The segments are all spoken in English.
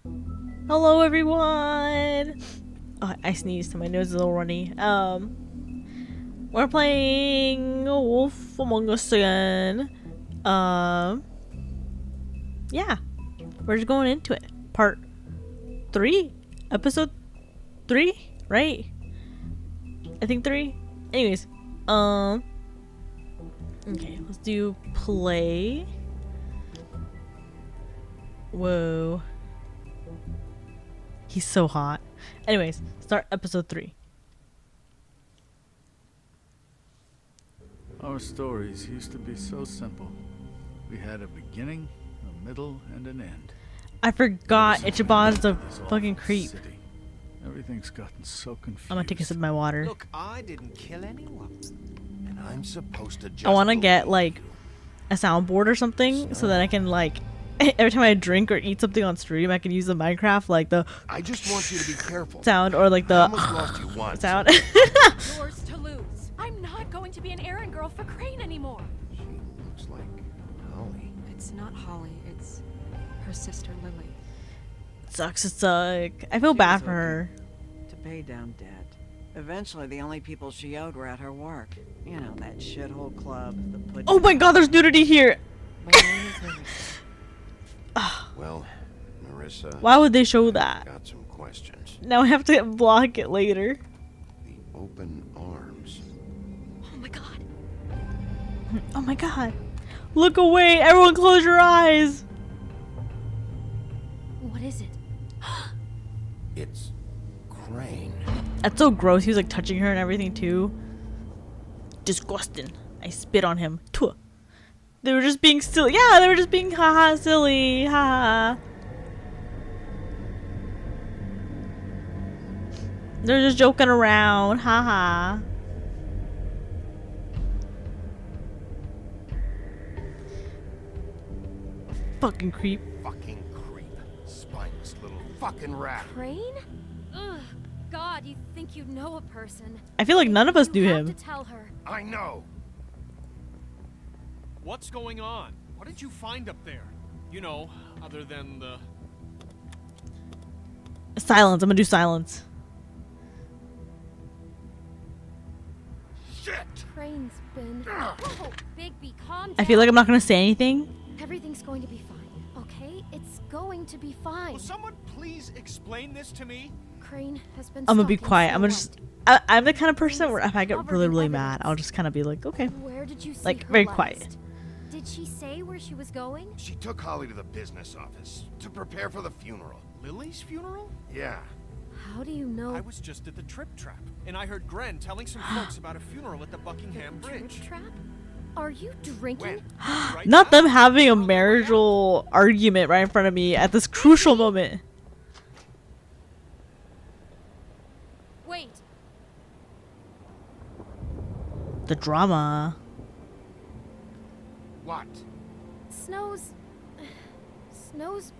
Hello everyone! Oh, I sneezed and my nose is a little runny. We're playing Wolf Among Us again. Yeah. We're just going into it. Part 3? Episode 3? Right? I think 3? Anyways, okay, let's do play. Whoa. He's so hot. Anyways, start episode 3. Our stories used to be so simple. We had a beginning, a middle, and an end. I forgot Ichiban's a This fucking awful creep. city. Everything's gotten so confused. I'm gonna take a sip of my water. Look, I didn't kill anyone. And I'm supposed to just I want to get believe like you. a soundboard or something so that I can like every time I drink or eat something on stream I can use the Minecraft like the I just want you to be careful. sound or like I the almost lost you once. sound. Yours to lose. I'm not going to be an errand girl for Crane anymore. She looks like Holly. It's not Holly, it's her sister Lily. Sucks to suck. I feel bad for her. To pay down debt. Eventually, the only people she owed were at her work. You know, that shithole club, the pudding. Oh my god, there's nudity here. My name is Marissa. Well, Marissa. Why would they show that? Got some questions. Now I have to block it later. The open arms. Oh my god. Oh my god. Look away. Everyone close your eyes. What is it? It's Crane. That's so gross. He was like touching her and everything too. Disgusting. I spit on him. Tuh. They were just being silly. Yeah, they were just being haha silly. Haha. They're just joking around. Haha. Fucking creep. Fucking creep. Spineless little fucking rat. Crane? Ugh. God, you think you know a person. I feel like none of us You knew have him. to tell her. I know. What's going on? What did you find up there? You know, other than the... Silence. I'm gonna do silence. Shit! Crane's been... Whoa, Bigby, calm down. I feel like I'm not gonna say anything. Everything's going to be fine, okay? It's going to be fine. Will someone please explain this to me? Crane has been I'm gonna be stalking quiet. I'm Snow gonna White. just. I'm the kind of person where if I get really, really mad, I'll just kind of be like, okay. Where did you see Like, her very last? quiet. Did she say where she was going? She took Holly to the business office to prepare for the funeral. Lily's funeral? Yeah. How do you know? I was just at the Trip Trap, and I heard Gren telling some folks about a funeral at the Buckingham Trip Bridge. trap? Are you drinking? When? Right Not now? them having a marital argument right in front of me at this crucial moment. Wait. The drama. What? Snow's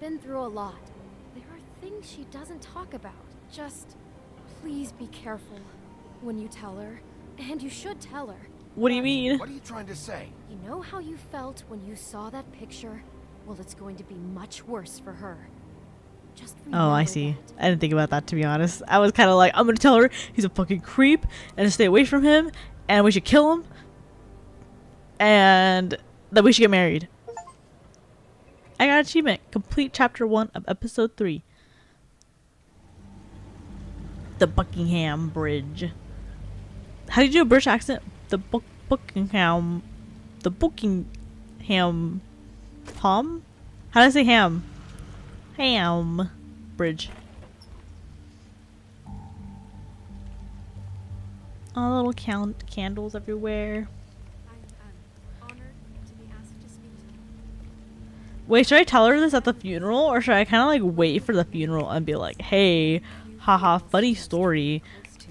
been through a lot. There are things she doesn't talk about. Just please be careful when you tell her. And you should tell her. What do you mean? What are you trying to say? You know how you felt when you saw that picture? Well, it's going to be much worse for her. Just Oh, I remember see. that. I didn't think about that, to be honest. I was kind of like, I'm gonna tell her he's a fucking creep and to stay away from him and we should kill him and that we should get married. I got achievement. Complete chapter 1 of episode 3. The Buckingham Bridge. How do you do a British accent? The Buckingham. The Buckingham. How do I say ham? Ham Bridge. All little candles everywhere. I'm honored to be asked to speak to you. Wait, should I tell her this at the funeral, or should I kind of like wait for the funeral and be like, "Hey, haha, funny story." Close to.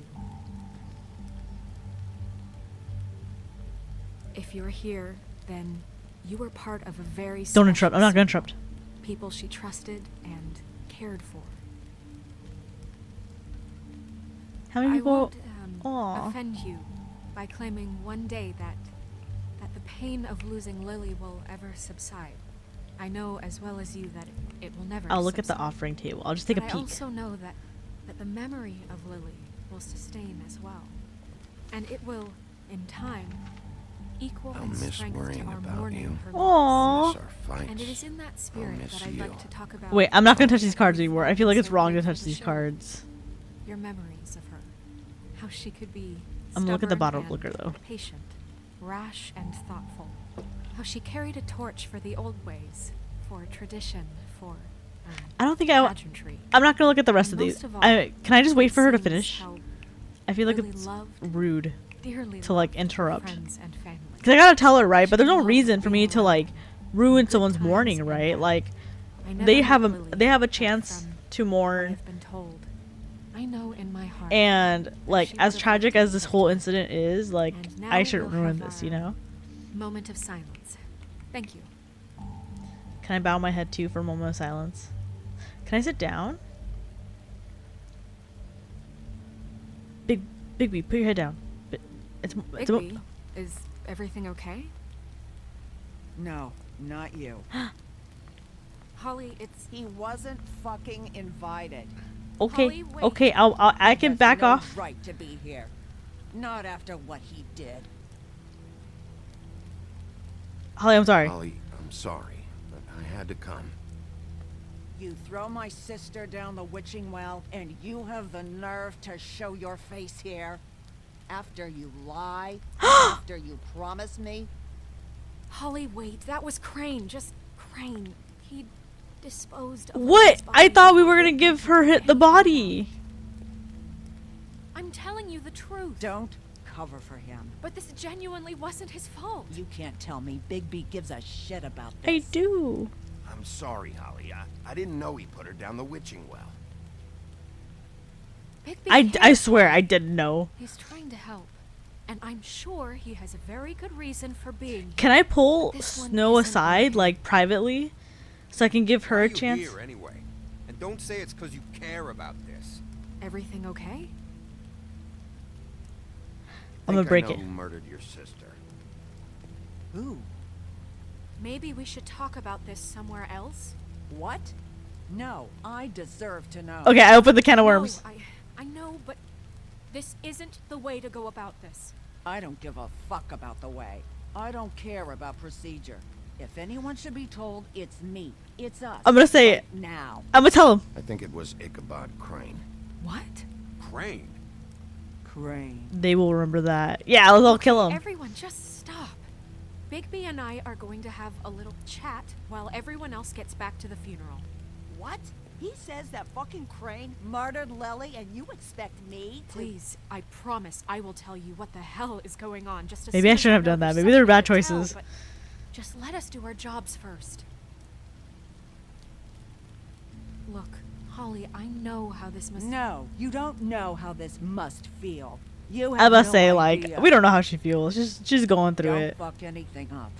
If you're here, then you were part of a very Don't interrupt. special I'm not gonna circle. interrupt. People she trusted and cared for. How many I people? won't Aw. offend you by claiming one day that the pain of losing Lily will ever subside. I know as well as you that it will never I'll look at the subside. offering table. I'll just take a But I peek. also know that the memory of Lily will sustain as well. And it will, in time, equal I'll in miss strength to worrying our about mourning you. of her Aww. loss. Miss our fights. And it is in that spirit miss that I'd you. like to talk about. Wait, I'm not gonna touch these how cards you've anymore. I always feel like been it's so wrong to grateful touch these share cards. your memories of her. How she could be I'm gonna look at the stubborn bottom looker, and though. patient, rash and thoughtful. How she carried a torch for the old ways, for tradition, for I don't think I. pageantry. I'm not gonna look at the rest of these. Most of all, Can I just wait it for her to seems finish? how I feel like Lily it's loved, rude dearly to like loved interrupt. friends and family. Cause I gotta tell her, right? But there's no She reason loved for me being to around like ruin good someone's times morning, and right? bad. Like I never they met have a Lily, they have a but chance from to what mourn, I've been told, I know in my heart. and like she as would've tragic liked as this to whole do it. incident is, like And now I shouldn't we'll ruin have this, you our know? Moment of silence. Thank you. Can I bow my head too for a moment of silence? Can I sit down? Bigby, put your head down. It's Bigby, is everything okay? No, not you. Holly, it's He wasn't fucking invited. okay. Holly, wait. Okay, I can He has back no off. right to be here. Not after what he did. Holly, I'm sorry. Holly, I'm sorry, but I had to come. You throw my sister down the witching well, and you have the nerve to show your face here? After you lie? After you promise me? Holly, wait. That was Crane. Just Crane. He disposed of What? Lily's I body thought we before were gonna he give her did hit the anything body. I'm telling you the truth. Don't cover for him. But this genuinely wasn't his fault. You can't tell me Bigby gives a shit about I this. do. I'm sorry, Holly. I didn't know he put her down the witching well. Bigby I cares. swear I didn't know. He's trying to help. And I'm sure he has a very good reason for being here. Can I pull This one Snow isn't aside, okay. like privately, so I can give her Why a are you chance? here anyway? And don't say it's because you care about this. Everything okay? I'm gonna break I know it. who murdered your sister. Who? Maybe we should talk about this somewhere else? What? No, I deserve to know. Okay, I opened the can of worms. No, I know, but this isn't the way to go about this. I don't give a fuck about the way. I don't care about procedure. If anyone should be told, it's me. It's us. I'm gonna say it. Right now. I'm gonna tell him. I think it was Ichabod Crane. What? Crane. Crane. They will remember that. Yeah, I'll kill him. Everyone, just stop. Bigby and I are going to have a little chat while everyone else gets back to the funeral. What? He says that fucking Crane murdered Lily and you expect me to... Please, I promise I will tell you what the hell is going on. Just as Maybe I soon as shouldn't have know done that. there's Maybe they were something bad to tell, choices. but just let us do our jobs first. Look, Holly, I know how this must... No, you don't know how this must feel. You have I must no say, like, idea. we don't know how she feels. She's going through Don't it. fuck anything up.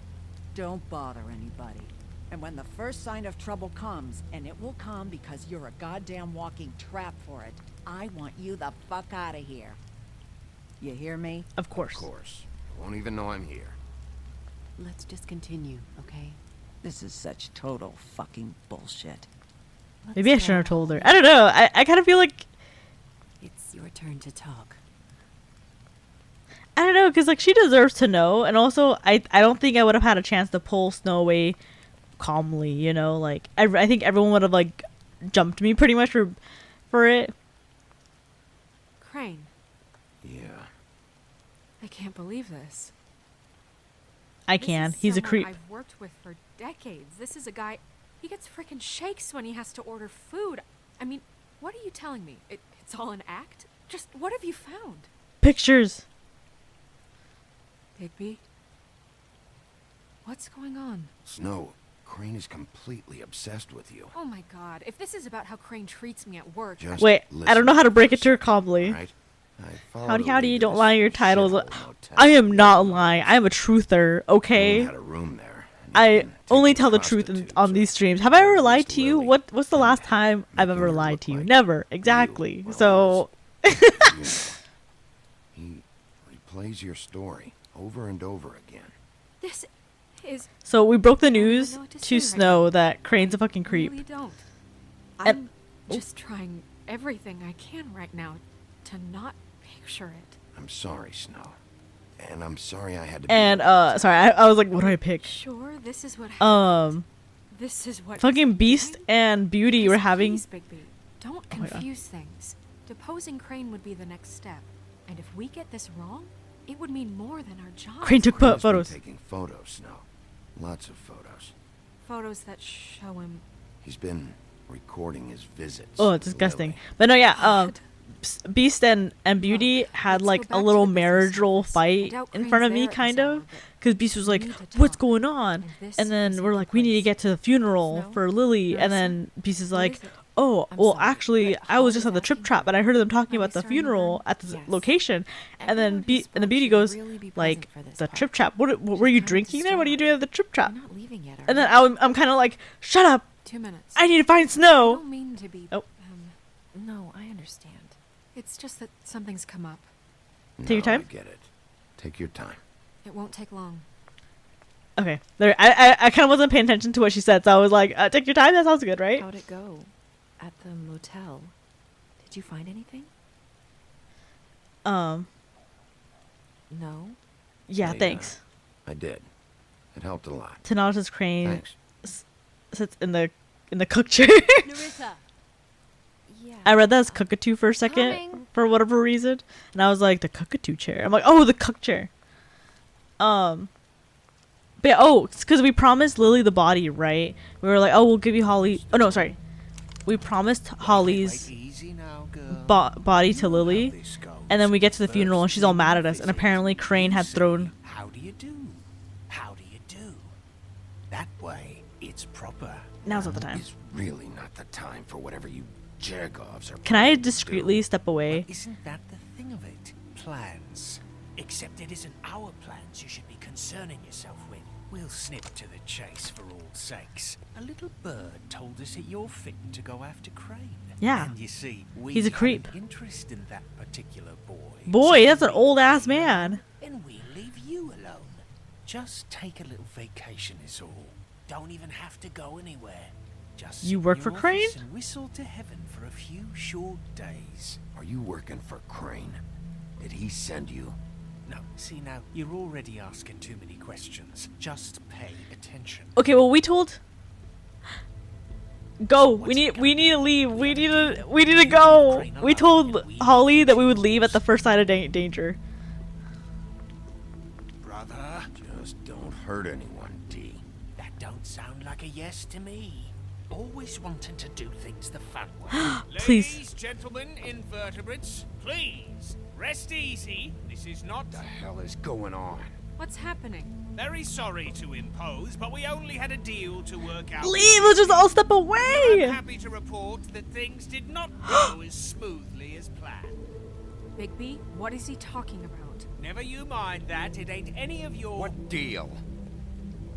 Don't bother anybody. And when the first sign of trouble comes, and it will come because you're a goddamn walking trap for it, I want you the fuck out of here. You hear me? Of course. Of course. I won't even know I'm here. Let's just continue, okay? This is such total fucking bullshit. Maybe I Let's shouldn't have go. told her. I don't know. I kind of feel like It's your turn to talk. I don't know, because like she deserves to know, and also I don't think I would have had a chance to pull Snow away calmly, you know, like I think everyone would have like jumped me pretty much for it. Crane, Yeah. I can't believe this. I This can. is He's a someone creep. I've worked with for decades. This is a guy. He gets frickin' shakes when he has to order food. I mean, what are you telling me? It's all an act? Just what have you found? Pictures. Bigby? What's going on? Snow, Crane is completely obsessed with you. Oh my god, if this is about how Crane treats me at work. Just Wait, I don't know how to break it to her listen, calmly. alright? I followed Howdy, a howdy, lead you to don't this lie in your titles. shithole motel. I am not lying. I am a truther, okay? Crane had a room there, and I he's been only taking tell the truth prostitutes, on or these streams. Have I ever at lied least to you? Lily, What's the last and time I've making ever her lied look to you? like Never. you Exactly. were So worse. You know, he replays your story over and over again. This is So we broke the don't even news know what to to say right Snow now. that Crane's a fucking I creep. really don't. And- I'm just trying everything I can right now to not picture it. I'm sorry, Snow. And I'm sorry I had to be And with you. sorry, I was like, what do I pick? Sure, this is what happened. This is what Fucking he's Beast doing? and Beauty were Just having. please, Bigby, don't Oh my God. confuse things. Deposing Crane would be the next step, and if we get this wrong, it would mean more than our job. Crane took Crane's been photos. taking photos, Snow. Lots of photos. Photos that show him. He's been recording his visits. Oh, it's with disgusting. Lily. But no, yeah. God. Beast and Beauty Look, had let's like go a back to little the business marital of this. I fight doubt in Crane's front of me, there at this kind hour, of, but because Beast was we like, need to "What's talk, going on?" and this And then isn't we're the like, "We need to place. get to the funeral Snow? for Lily." And Marissa? then Beast is What like, is it? "Oh, I'm well, sorry, actually, but I was Hall just is on the trip asking trap, and I heard them talking Are we about the starting funeral again? at the Yes. location." And then Everyone who and the spoke Beauty should goes, really be like, present for this the part. trip trap. What She's were you kind of drinking there? What are you doing at the trip trap? You're not leaving yet, are And then you? I'm kind of like, "Shut up! 2 minutes. I need to find I Snow." don't mean to be. Oh. No, I understand. It's just that something's come up. Take your No, time. I get it. Take your time. It won't take long. Okay, there. I kind of wasn't paying attention to what she said, so I was like, "Take your time. That sounds good, right?" How'd it go? At the motel? Did you find anything? Um. No? Yeah. I, Thanks. I did. It helped a lot. Tanata's Crane Thanks. sits in the cook chair. Narissa. Yeah. I read that as cockatoo for a second Coming. for whatever reason, and I was like, the cockatoo chair. I'm like, oh, the cook chair. But yeah, oh, it's because we promised Lily the body, right? We were like, oh, we'll give you Holly. Oh no, sorry, we promised Holly's Easy now, girl. body to Lily, and then we get to the funeral and she's all mad at us. And apparently Crane had thrown. How do you do? How do you do? That way, it's proper. Now's not the time. Is really not the time for whatever you jerk-offs are. Can I planning to discreetly do. step away? Isn't that the thing of it? Plans. Except it isn't our plans you should be concerning yourself with. We'll snip to the chase for all sakes. A little bird told us that you're fitting to go after Crane. Yeah. And you see, we He's a have creep. an interest in that particular boy. Boy, So that's an we old ass leave you man. alone, and we leave you alone. Just take a little vacation is all. Don't even have to go anywhere. Just You sit work in for your Crane? office and whistle to heaven for a few short days. Are you working for Crane? Did he send you? No, see now, you're already asking too many questions. Just pay attention. Okay, well we told. Go. We need to leave. We need to go. We told Holly that we would leave at the first sign of danger. Brother, Just don't hurt anyone, D. that don't sound like a yes to me. Always wanting to do things the fun way. Please. Ladies, gentlemen, invertebrates, please rest easy. This is not. What the hell is going on? What's happening? Very sorry to impose, but we only had a deal to work out. Leave. Let's just all step I'm away. happy to report that things did not go as smoothly as planned. Bigby, what is he talking about? Never you mind that. It ain't any of your. What deal?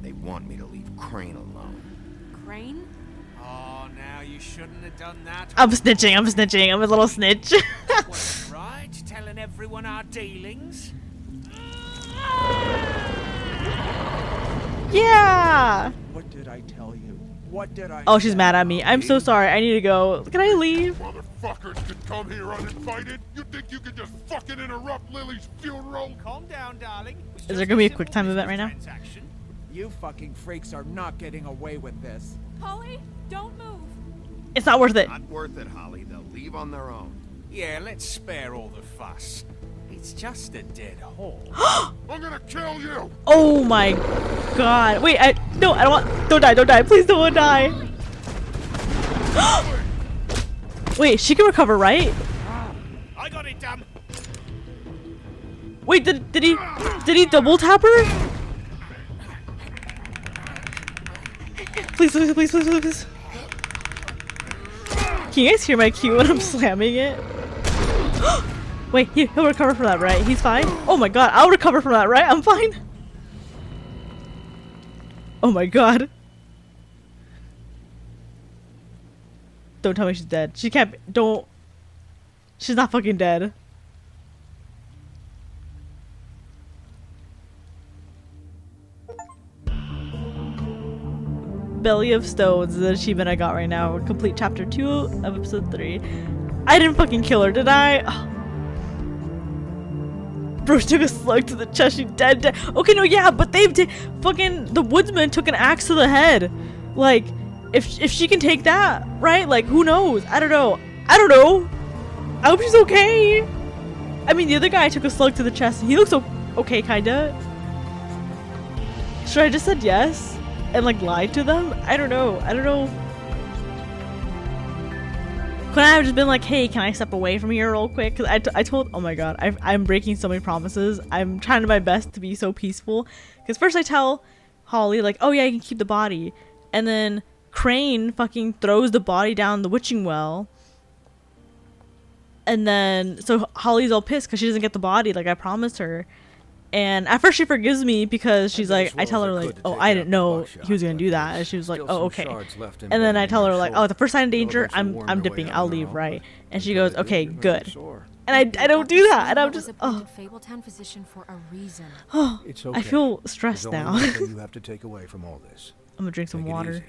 They want me to leave Crane alone. Crane? Oh, now you shouldn't have done that. I'm snitching. I'm a little snitch. Wasn't right, telling everyone our dealings. Yeah. What did I tell you? What did I Oh, she's say? mad at me. I'm so sorry. I need to go. Can I leave? Motherfuckers could come here uninvited. You think you could just fucking interrupt Lily's funeral? Calm down, darling. It was Is there just gonna be a simple quick time event right now? business transaction. You fucking freaks are not getting away with this. Holly, don't move. It's not worth it. Not worth it, Holly. They'll leave on their own. Yeah, let's spare all the fuss. It's just a dead horse. I'm gonna kill you! Oh my god. Wait, no, I don't want. Don't die. Please don't die. Wait, she can recover, right? I got it, damn. Wait, did he double tap her? Please. Can you guys hear my cue when I'm slamming it? Wait, he'll recover from that, right? He's fine? Oh my god, I'll recover from that, right? I'm fine. Oh my god. Don't tell me she's dead. She can't be, don't. She's not fucking dead. Belly of Stones is the achievement I got right now. Complete chapter 2 of episode 3. I didn't fucking kill her, did I? Oh. Bro, she took a slug to the chest. She dead. Okay, no, yeah, but fucking the woodsman took an axe to the head. Like, if she can take that, right? Like, who knows? I don't know. I don't know. I hope she's okay. I mean, the other guy took a slug to the chest. He looks okay, kinda. Should I just said yes and like lied to them? I don't know. I don't know. Could I have just been like, hey, can I step away from here real quick? Because I told, oh my god, I'm breaking so many promises. I'm trying my best to be so peaceful. Because first I tell Holly, like, oh yeah, you can keep the body. And then Crane fucking throws the body down the witching well. And then, so Holly's all pissed because she doesn't get the body like I promised her. And at first she forgives me because she's like, I tell her like, oh, I didn't know he was going to do that. And she was like, oh, okay. And then I tell her like, oh, the first sign of danger, I'm dipping. I'll leave, right? And she goes, okay, good. And I don't do that. And I'm just, oh. Fabletown physician for a reason. Oh, I feel stressed now. You have to take away from all this. I'm going to drink some water.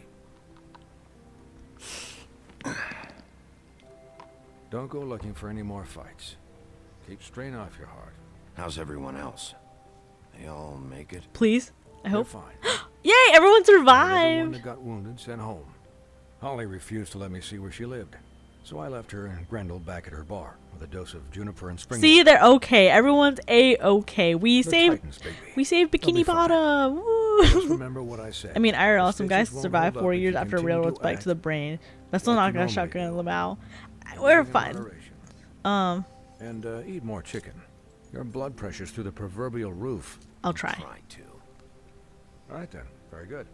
Don't go looking for any more fights. Keep strain off your heart. How's everyone else? They all make it? Please? I hope. Fine. Yay, everyone Everyone survived! that got wounded sent home. Holly refused to let me see where she lived. So I left her and Grendel back at her bar with a dose of juniper and spring. See, they're okay. Everyone's a-okay. We The saved Titans, baby. We saved They'll be Bikini fine. Bottom. Woo! Just remember what I said. I mean, IRL, The some guys stitches won't survived hold 4 up if years you after a continue railroad to spike act to the brain. That's still like not you gonna normally shotgun do. Lamau. Everything We're in fine. moderation. And eat more chicken. Your blood pressure's through the proverbial roof. I'll try. Try to. All right then. Very good.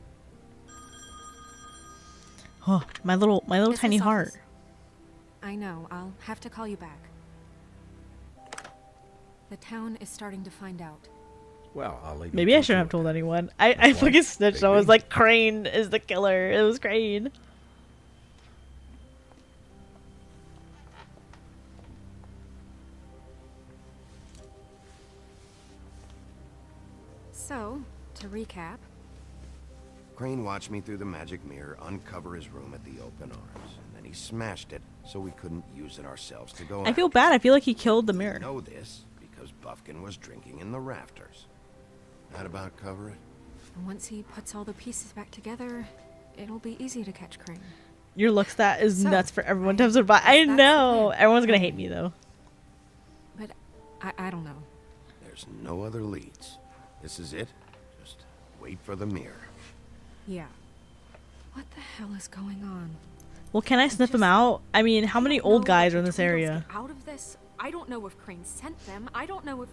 Oh, my little Business tiny office. heart. I know. I'll have to call you back. The town is starting to find out. Well, I'll leave. Maybe I shouldn't have told anyone. I fucking snitched. I was like, Crane is the killer. It was Crane. So, to recap, Crane watched me through the magic mirror uncover his room at the open arms, and then he smashed it so we couldn't use it ourselves to go I feel out. bad. I feel like he killed the mirror. We know this because Buffkin was drinking in the rafters. That about cover it? once he puts all the pieces back together, it'll be easy to catch Crane. Your looks, that is So, nuts for everyone to survive. I that's the know. plan. Everyone's gonna hate me though. But I don't know. There's no other leads. This is it. Just wait for the mirror. Yeah. What the hell is going on? Well, can I sniff them out? I mean, how many old guys are in this area? Out of this, I don't know if Crane sent them. I don't know if.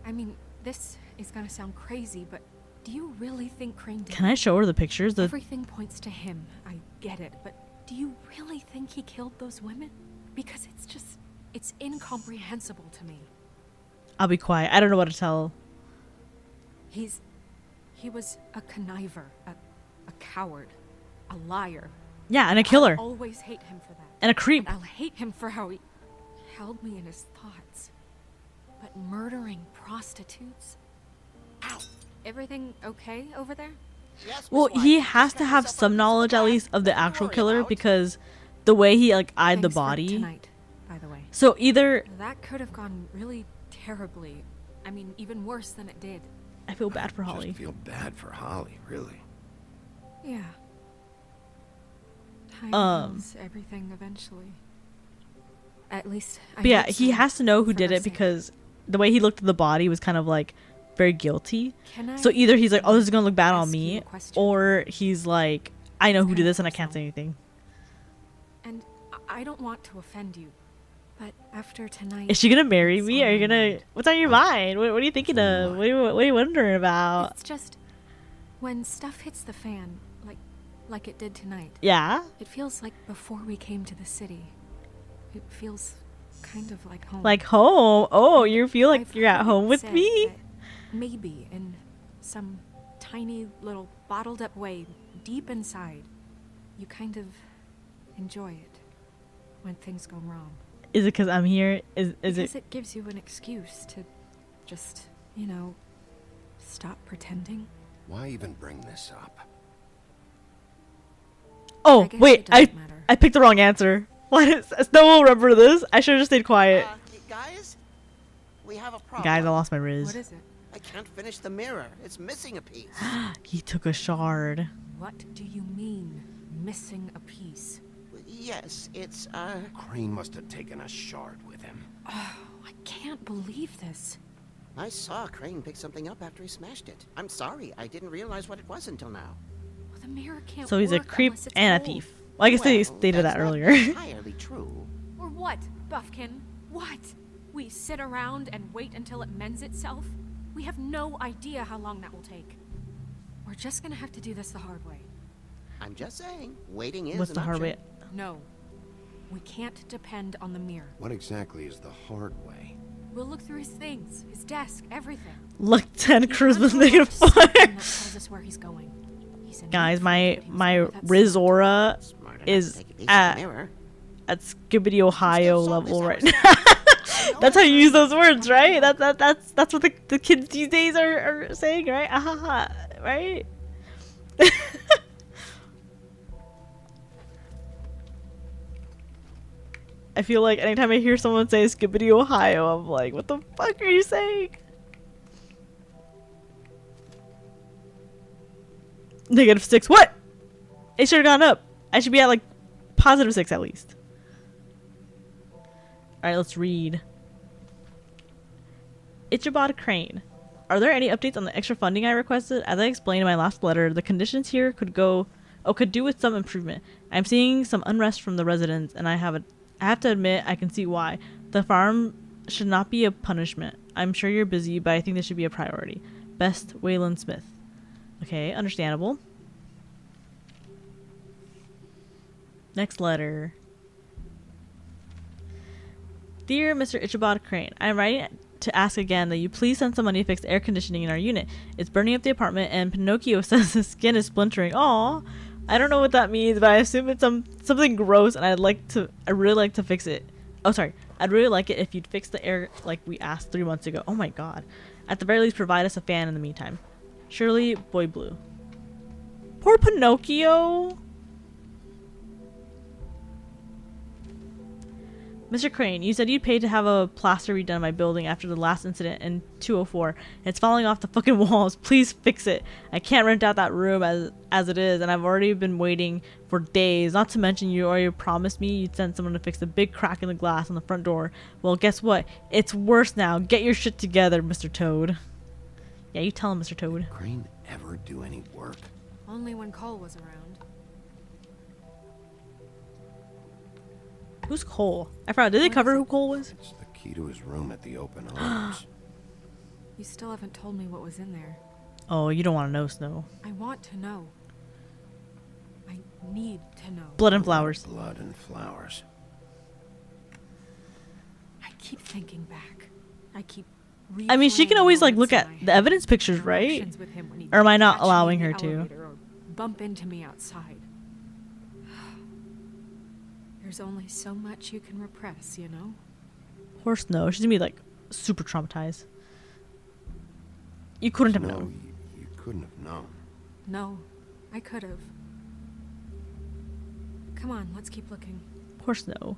I mean, this is gonna sound crazy, but do you really think Crane did? Can I show her the pictures? Everything points to him. I get it, but do you really think he killed those women? Because it's incomprehensible to me. I'll be quiet. I don't know what to tell. He was a conniver, a coward, a liar. Yeah, and a killer. I'll always hate him for that. And a creep. And I'll hate him for how he held me in his thoughts. But murdering prostitutes? Ow! Everything okay over there? Well, he has to have some knowledge at least of the actual killer because the way he like eyed the Thanks for body. tonight, by the way. So either That could have gone really terribly. I mean, even worse than it did. I feel bad for Holly. Just feel bad for Holly, really. Yeah. Time heals everything eventually. At least I But yeah, hope he so, has to know who for did her it sake. because the way he looked at the body was kind of like very guilty. Can I So either he's like, oh, this is gonna look bad on ask you me, a question? or he's like, I know who did this and I can't say anything. And I don't want to offend you, but after tonight, Is she gonna marry it's me? on Are you my gonna? mind. What's on your mind? What are you thinking of? What are you wondering about? It's just when stuff hits the fan, like it did tonight. Yeah. It feels like before we came to the city. It feels kind of like home. Like home? Oh, you feel like I've you're at heard home it with said me? that maybe in some tiny little bottled up way, deep inside, you kind of enjoy it when things go wrong. Is it because I'm here? Is Because it? it gives you an excuse to just, stop pretending. Why even bring this up? Oh, guess wait, it doesn't matter. I picked the wrong answer. What is Snow will remember this? I should have just stayed quiet. Guys, we have a problem. Guys, I lost my riz. What is it? I can't finish the mirror. It's missing a piece. He took a shard. What do you mean, missing a piece? Yes, it's, Crane must have taken a shard with him. Oh, I can't believe this. I saw Crane pick something up after he smashed it. I'm sorry, I didn't realize what it was until now. Well, the mirror can't So he's a work creep unless it's and a old. thief. Well, I guess they stated that's that not earlier. entirely true. Or what, Buffkin? What? We sit around and wait until it mends itself? We have no idea how long that will take. We're just gonna have to do this the hard way. I'm just saying, waiting is What's an the hard way? option. No. We can't depend on the mirror. What exactly is the hard way? We'll look through his things, his desk, everything. Look, Ted Cruz was Until negative there's something 4. that tells us where he's going. He's in Guys, no my trouble, but he was my never that Riz smart. aura Smart enough is to take a piece of at the mirror. Skibbity Ohio Still level saw right this now. That's how you use those words, right? That's what the kids these days are saying, right? Ahaha, right? I feel like anytime I hear someone say Skibbity Ohio, I'm like, what the fuck are you saying? -6. What? It should have gone up. I should be at like +6 at least. Alright, let's read. Ichabod Crane. Are there any updates on the extra funding I requested? As I explained in my last letter, the conditions here could do with some improvement. I'm seeing some unrest from the residents, and I have to admit I can see why. The farm should not be a punishment. I'm sure you're busy, but I think this should be a priority. Best, Waylon Smith. Okay, understandable. Next letter. Dear Mr. Ichabod Crane, I'm writing to ask again that you please send some money to fix the air conditioning in our unit. It's burning up the apartment, and Pinocchio says his skin is splintering. Aw, I don't know what that means, but I assume it's something gross, and I'd really like to fix it. Oh, sorry. I'd really like it if you'd fix the air like we asked 3 months ago. Oh my god. At the very least, provide us a fan in the meantime. Surely, Boy Blue. Poor Pinocchio. Mr. Crane, you said you'd pay to have a plaster redone in my building after the last incident in 204. It's falling off the fucking walls. Please fix it. I can't rent out that room as it is, and I've already been waiting for days. Not to mention you already promised me you'd send someone to fix the big crack in the glass on the front door. Well, guess what? It's worse now. Get your shit together, Mr. Toad. Yeah, you tell him, Mr. Toad. Did Crane ever do any work? Only when Cole was around. Who's Cole? I forgot. Did they cover who Cole was? It's the key to his room at the open arms. You still haven't told me what was in there. Oh, you don't want to know, Snow. I want to know. I need to know. Blood and flowers. Blood and flowers. I keep thinking back. I keep I mean, she can always like look replaying at moments the evidence pictures, right? interactions with him when he'd Or am I not catch me allowing in her the to? elevator or bump into me outside. There's only so much you can repress, you know? Poor Snow. She's gonna be like super traumatized. You couldn't have No, known. you couldn't have known. No, I could have. Come on, let's keep looking. Poor Snow.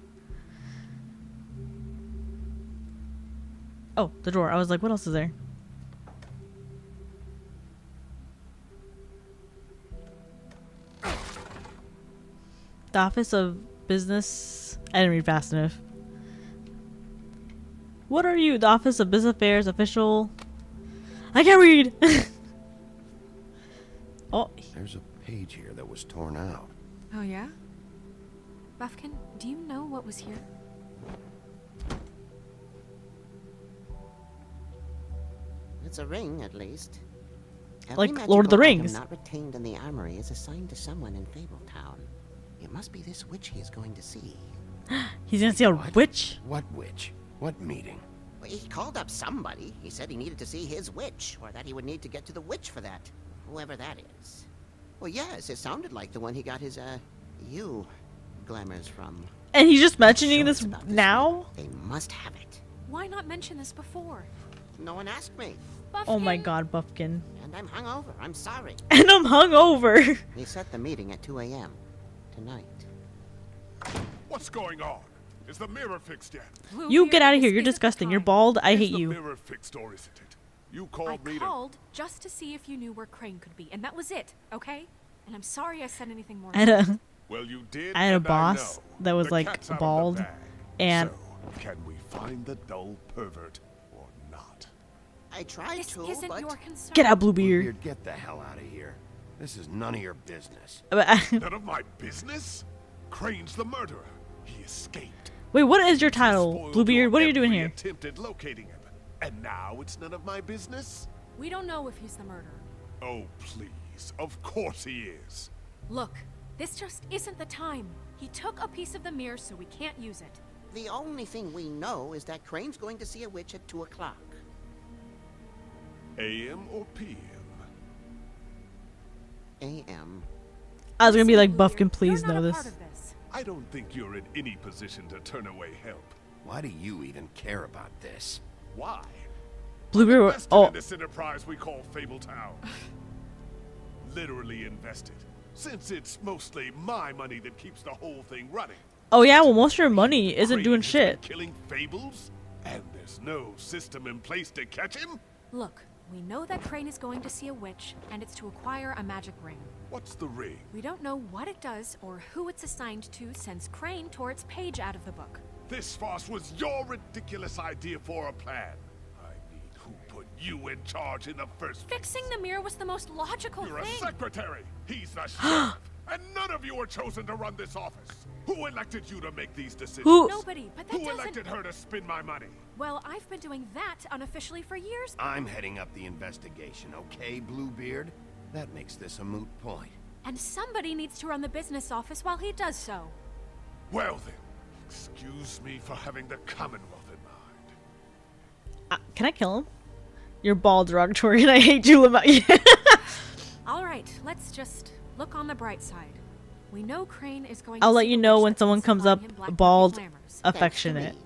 Oh, the drawer. I was like, what else is there? The Office of Business. I didn't read fast enough. What are you? The Office of Business Affairs official. I can't read. Oh, There's a page here that was torn out. Oh, yeah? Buffkin, do you know what was here? It's a ring, at least. Like Every Lord of the magical item Rings. not retained in the armory is assigned to someone in Fabletown. It must be this witch he is going to see. he's gonna see a witch. What witch? What meeting? Well, he called up somebody. He said he needed to see his witch, or that he would need to get to the witch for that. Whoever that is. Well, yes, it sounded like the one he got his, glamours from. And he's just mentioning Sure, this it's about this now? They must have it. Why not mention this before? No one asked me. Oh my god, Buffkin. And I'm hungover. I'm sorry. And I'm hungover. He set the meeting at 2 a.m. tonight. What's going on? Is the mirror fixed yet? You get out of here. You're disgusting. You're bald. I hate Is you. the mirror fixed or isn't it? You I called me called just to see if you knew where Crane could be, and that was it, okay? And I'm sorry I said anything more. I had a, Well, you did. I had a and boss know. that was The like cat's out of the bald, bag. and So, can we find the dull pervert or not? I tried This to, isn't but your concern. get out, Bluebeard. Bluebeard, get the hell out of here. This is none of your business. None of my business? Crane's the murderer. He escaped. Wait, what is your title, Spoiled Bluebeard? What are you doing every here? attempt at locating him. And now it's none of my business? We don't know if he's the murderer. Oh, please. Of course he is. Look, this just isn't the time. He took a piece of the mirror, so we can't use it. the only thing we know is that Crane's going to see a witch at 2 o'clock. AM or PM? AM. I was gonna be like, Buff can please know this. I don't think you're in any position to turn away help. Why do you even care about this? Why? Bluebeard. Invested Oh, in this enterprise we call Fabletown. Literally invested. Since it's mostly my money that keeps the whole thing running. oh yeah. Well, most of your money isn't Crane doing has been shit. killing fables? And there's no system in place to catch him? Look, we know that Crane is going to see a witch, and it's to acquire a magic ring. What's the ring? We don't know what it does or who it's assigned to since Crane tore its page out of the book. This farce was your ridiculous idea for a plan. I mean, who put you in charge in the first place? Fixing the mirror was the most logical You're a thing. secretary. He's the sheriff. And none of you were chosen to run this office. Who elected you to make these decisions? Who? Nobody, but that Who doesn't... elected her to spend my money? Well, I've been doing that unofficially for years. I'm heading up the investigation, okay, Bluebeard? That makes this a moot point. And somebody needs to run the business office while he does so. Well then, excuse me for having the Commonwealth in mind. Can I kill him? You're bald, derogatory, and I hate you about you. All right, let's just look on the bright side. We know Crane is going I'll to let see you the know witch when that's someone been comes supplying up him black bald, market glamours. affectionate.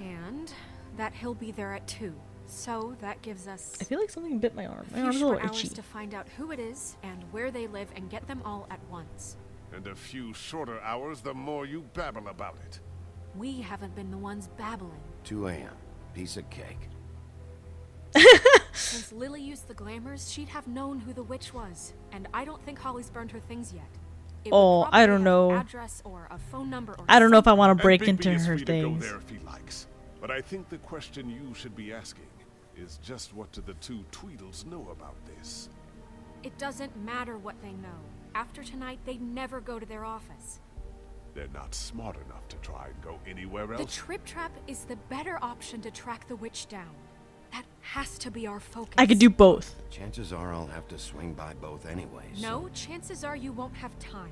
And that he'll be there at 2. So that gives us I feel like something bit my arm. a My few arm's a short little hours itchy. to find out who it is and where they live and get them all at once. And a few shorter hours, the more you babble about it. We haven't been the ones babbling. 2 a.m. Piece of cake. Since Lily used the glamours, she'd have known who the witch was. And I don't think Holly's burned her things yet. It would Oh, I probably don't have know. an address or a phone number or I don't know if I want to And break Bigby into is her free to go things. there if he likes. But I think the question you should be asking is just what do the two Tweedles know about this? It doesn't matter what they know. After tonight, they never go to their office. They're not smart enough to try and go anywhere The else. trip trap is the better option to track the witch down. That has to be our focus. I could do both. Chances are I'll have to swing by both anyways. No, chances are you won't have time.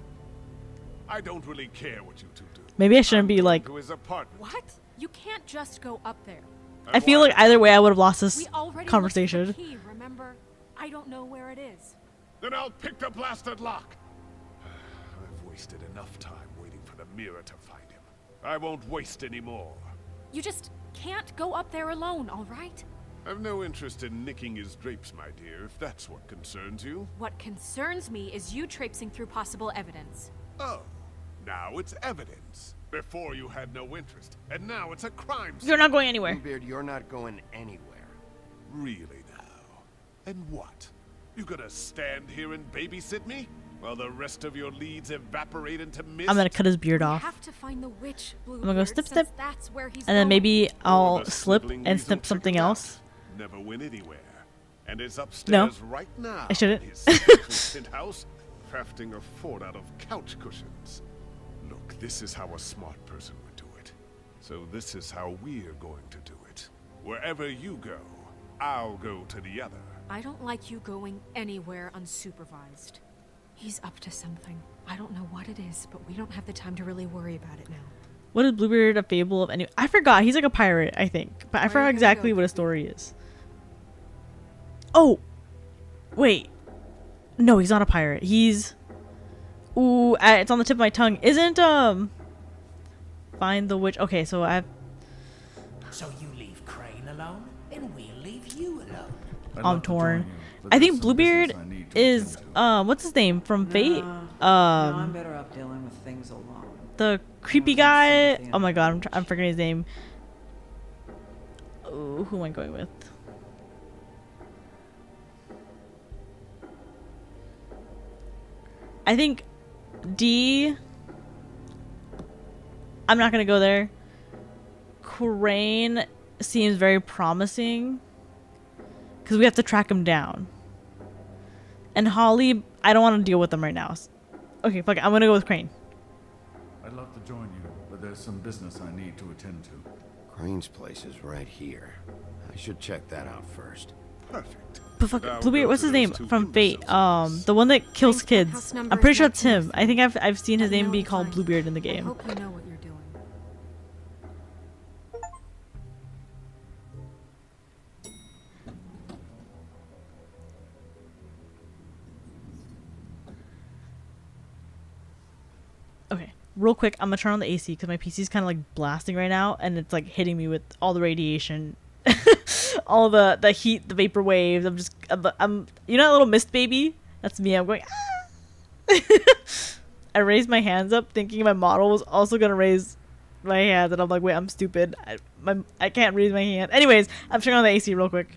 I don't really care what you two do. Maybe I shouldn't be like. To his apartment. What? You can't just go up there. I feel like either way I would have lost We this already conversation. looked for the key, remember? I don't know where it is. Then I'll pick the blasted lock. I've wasted enough time waiting for the mirror to find him. I won't waste any more. You just can't go up there alone, all right? I've no interest in nicking his drapes, my dear, if that's what concerns you. What concerns me is you traipsing through possible evidence. Oh, now it's evidence. Before you had no interest, and now it's a crime scene. You're not going anywhere. Bluebeard, you're not going anywhere. Really now? And what? You gonna stand here and babysit me? While the rest of your leads evaporate into mist? I'm gonna cut his beard We off. have to find the witch, I'm gonna go snip, Bluebeard, snip, since that's where he's and then going. maybe I'll The slip sniveling and weasel snip something chickened else. out. Never went anywhere. And is upstairs right now. I shouldn't. In his secret penthouse, crafting a fort out of couch cushions. Look, this is how a smart person would do it. So this is how we're going to do it. Wherever you go, I'll go to the other. I don't like you going anywhere unsupervised. He's up to something. I don't know what it is, but we don't have the time to really worry about it now. What is Bluebeard a fable of any? I forgot. He's like a pirate, I think, but I Where are forgot you gonna exactly go, what his story is. Oh, wait. No, he's not a pirate. He's. Ooh, it's on the tip of my tongue. Isn't find the witch? Okay, so I've. So you leave Crane alone, and we'll leave you alone. I'd I'm love to torn. join you, but I there's think some Bluebeard business I need is what's his name from Fate? No, I'm better off dealing with things alone. The creepy guy. Oh my god, I'm forgetting his name. Oh, who am I going with? I think D. I'm not gonna go there. Crane seems very promising because we have to track him down. And Holly, I don't want to deal with them right now. Okay, fuck it. I'm gonna go with Crane. I'd love to join you, but there's some business I need to attend to. Crane's place is right here. I should check that out first. Perfect. But fuck, Now Bluebeard, go what's to his those name two from Fate? imbeciles. The one that kills House kids. number I'm pretty is sure it's him. 19. I think I've seen his Let me name know be what you called find. Bluebeard in the I game. hope you know what you're doing. Okay, real quick, I'm gonna turn on the AC because my PC's kind of like blasting right now, and it's like hitting me with all the radiation, all the heat, the vapor waves. I'm you know that little mist baby? That's me. I'm going. Ah! I raised my hands up, thinking my model was also gonna raise my hands, and I'm like, wait, I'm stupid. I can't raise my hand. Anyways, I'm turning on the AC real quick.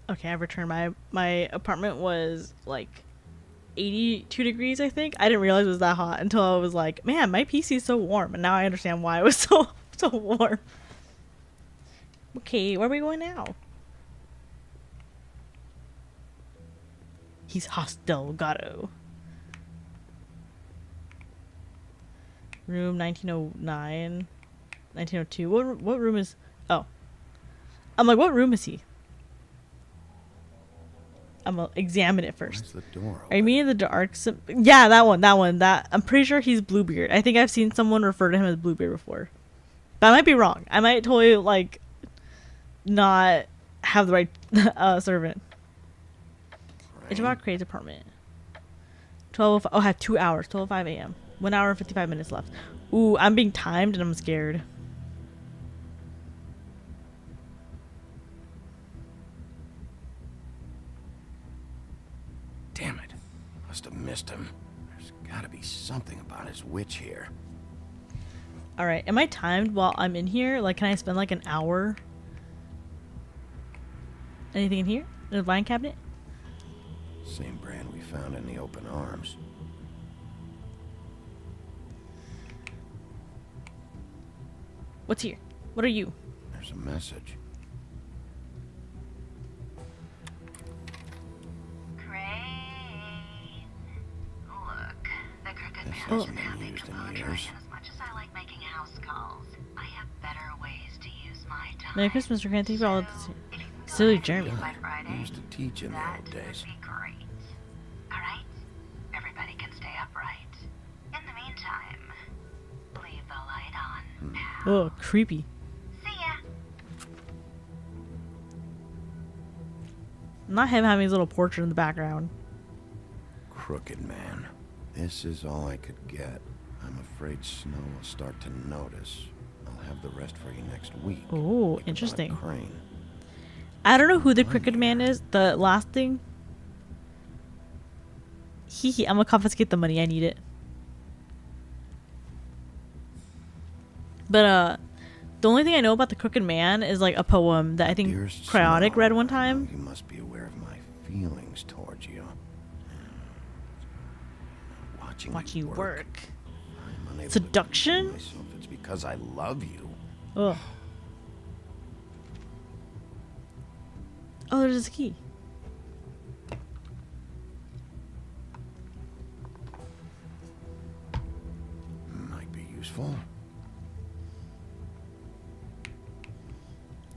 Okay, I've returned. My apartment was like 82 degrees, I think. I didn't realize it was that hot until I was like, man, my PC is so warm. And now I understand why it was so warm. Okay, where are we going now? He's hostile, Gato. Room 1909. 1902. What room is... Oh. I'm like, what room is he? I'm gonna examine it first. Where's the door Are you meaning the dark? Yeah, that one. That I'm pretty sure he's Bluebeard. I think I've seen someone refer to him as Bluebeard before, but I might be wrong. I might totally like not have the right servant. It's about Craig's apartment. 12:05. Oh, I have 2 hours. 12:05 a.m. 1 hour and 55 minutes left. Ooh, I'm being timed and I'm scared. Damn it. Must have missed him. There's gotta be something about his witch here. Alright, am I timed while I'm in here? Like, can I spend like an hour? Anything in here? In the wine cabinet? Same brand we found in the open arms. What's here? What are you? There's a message. Look, the crooked This man hasn't isn't been happy used to in promote years. as much as I like making house calls. I have better ways to use my time. Merry Christmas, Mr. Grant. Thank you for all of this. Silly Jeremy. By Friday, We used to teach in the that old would days. be great. All right? Everybody can stay upright. In the meantime, leave the light on, pal. Oh, creepy. See ya. Not him having his little portrait in the background. Crooked man. This is all I could get. I'm afraid Snow will start to notice. I'll have the rest for you next week. Oh, Like interesting. about Crane. I don't know who the crooked man is. The last thing. Hee I'm gonna confiscate the money. I need it. But the only thing I know about the crooked man is like a poem that I think Dearest Cryotic Snow, read one time. You must be aware of my feelings towards you. Watching Watch you you work. work. I'm unable to Seduction? control myself. It's because I love you. Ugh. Oh, there's a key. Might be useful.